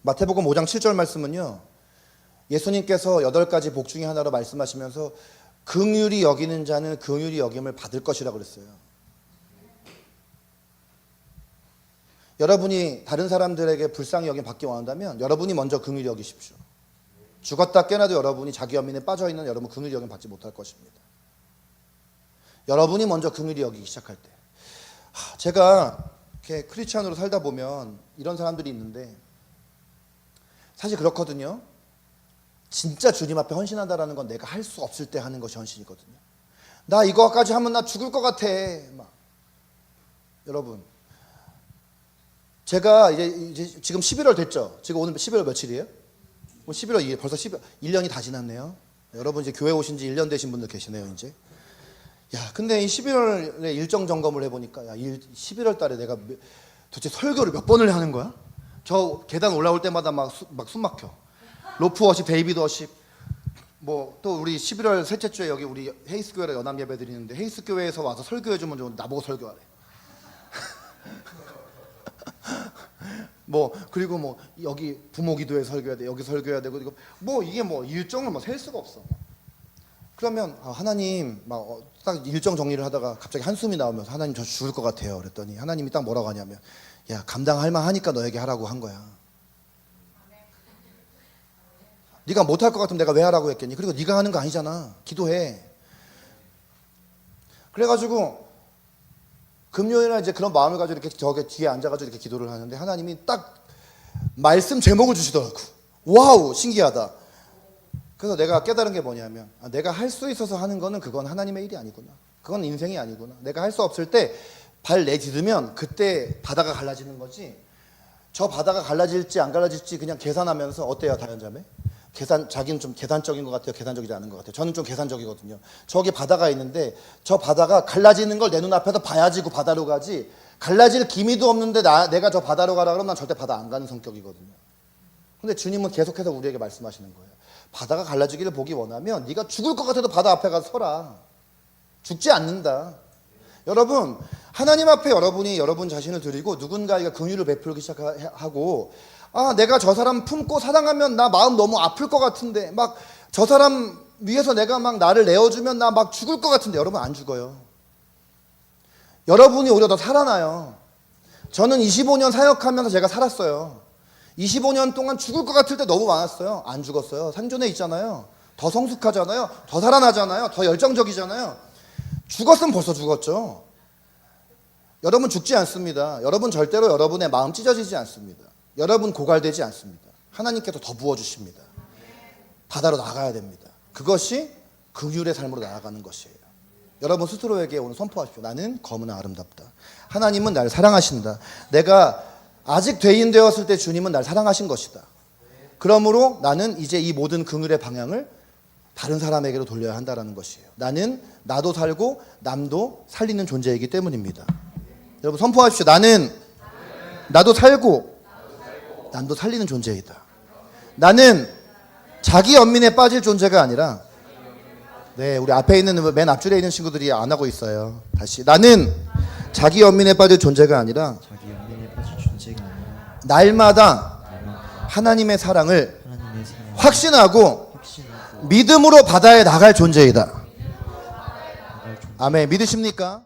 마태복음 5장 7절 말씀은요, 예수님께서 8가지 복 중에 하나로 말씀하시면서 긍휼히 여기는 자는 긍휼히 여김을 받을 것이라고 그랬어요. 여러분이 다른 사람들에게 불쌍히 여김 받기 원한다면 여러분이 먼저 긍휼히 여기십시오. 죽었다 깨어나도 여러분이 자기 연민에 빠져있는 여러분 긍휼히 여김 받지 못할 것입니다. 여러분이 먼저 긍휼히 여기기 시작할 때. 제가 이렇게 크리스찬으로 살다 보면 이런 사람들이 있는데, 사실 그렇거든요. 진짜 주님 앞에 헌신한다라는 건 내가 할 수 없을 때 하는 것이 헌신이거든요. 나 이거까지 하면 나 죽을 것 같아. 여러분, 제가 이제 지금 11월 됐죠. 지금 오늘 11월 며칠이에요? 11월 2일, 벌써 1년이 다 지났네요. 여러분 이제 교회 오신 지 1년 되신 분들 계시네요. 이제 야, 근데 이 11월에 일정 점검을 해보니까, 야, 11월 달에 내가 도대체 설교를 몇 번을 하는 거야? 저 계단 올라올 때마다 막 숨 막혀. 로프 워십, 데이비드 워십. 뭐 또 우리 11월 셋째 주에 여기 우리 헤이스 교회로 연합 예배 드리는데 헤이스 교회에서 와서 설교해 주면 좀 나보고 설교하래. 뭐 그리고 뭐 여기 부모 기도회 설교해야 돼, 여기 설교해야 되고 이거 뭐 이게 뭐 일정을 뭐 셀 수가 없어. 그러면 하나님 막 딱 일정 정리를 하다가 갑자기 한숨이 나오면서 하나님 저 죽을 것 같아요. 그랬더니 하나님이 딱 뭐라고 하냐면 야 감당할 만하니까 너에게 하라고 한 거야. 네가 못할 것 같으면 내가 왜 하라고 했겠니? 그리고 네가 하는 거 아니잖아. 기도해. 그래가지고 금요일에 이제 그런 마음을 가지고 이렇게 저기 뒤에 앉아가지고 이렇게 기도를 하는데 하나님이 딱 말씀 제목을 주시더라고. 와우, 신기하다. 그래서 내가 깨달은 게 뭐냐면 내가 할 수 있어서 하는 거는 그건 하나님의 일이 아니구나. 그건 인생이 아니구나. 내가 할 수 없을 때 발 내디디면 그때 바다가 갈라지는 거지. 저 바다가 갈라질지 안 갈라질지 그냥 계산하면서 어때요, 다현자매? 자기는 좀 계산적인 것 같아요, 계산적이지 않은 것 같아요? 저는 좀 계산적이거든요. 저기 바다가 있는데 저 바다가 갈라지는 걸 내 눈앞에서 봐야지 그 바다로 가지. 갈라질 기미도 없는데 내가 저 바다로 가라 그러면 난 절대 바다 안 가는 성격이거든요. 근데 주님은 계속해서 우리에게 말씀하시는 거예요. 바다가 갈라지기를 보기 원하면 네가 죽을 것 같아도 바다 앞에 가서 서라. 죽지 않는다. 여러분, 하나님 앞에 여러분이 여러분 자신을 드리고 누군가에게 긍휼을 베풀기 시작하고 내가 저 사람 품고 사랑하면 나 마음 너무 아플 것 같은데 막 저 사람 위해서 내가 막 나를 내어주면 나 막 죽을 것 같은데 여러분 안 죽어요. 여러분이 오히려 더 살아나요. 저는 25년 사역하면서 제가 살았어요. 25년 동안 죽을 것 같을 때 너무 많았어요. 안 죽었어요. 산존에 있잖아요. 더 성숙하잖아요. 더 살아나잖아요. 더 열정적이잖아요. 죽었으면 벌써 죽었죠. 여러분 죽지 않습니다. 여러분 절대로 여러분의 마음 찢어지지 않습니다. 여러분 고갈되지 않습니다. 하나님께서 더 부어주십니다. 바다로 나가야 됩니다. 그것이 긍휼의 삶으로 나아가는 것이에요. 여러분 스스로에게 오늘 선포하십시오. 나는 검은 아름답다. 하나님은 나를 사랑하신다. 내가 아직 죄인 되었을 때 주님은 날 사랑하신 것이다. 그러므로 나는 이제 이 모든 긍휼의 방향을 다른 사람에게로 돌려야 한다는 것이에요. 나는 나도 살고 남도 살리는 존재이기 때문입니다. 여러분 선포하십시오. 나는 나도 살고 남도 살리는 존재이다. 나는 자기 연민에 빠질 존재가 아니라 네, 우리 앞에 있는 맨 앞줄에 있는 친구들이 안 하고 있어요. 다시 나는 자기 연민에 빠질 존재가 아니라 자기 연민에 빠질 존재가 아니라 날마다 하나님의 사랑을 하나님의 사랑을 확신하고 확신하고 믿음으로 바다에 나갈 존재이다. 나갈 존재. 아멘. 믿으십니까?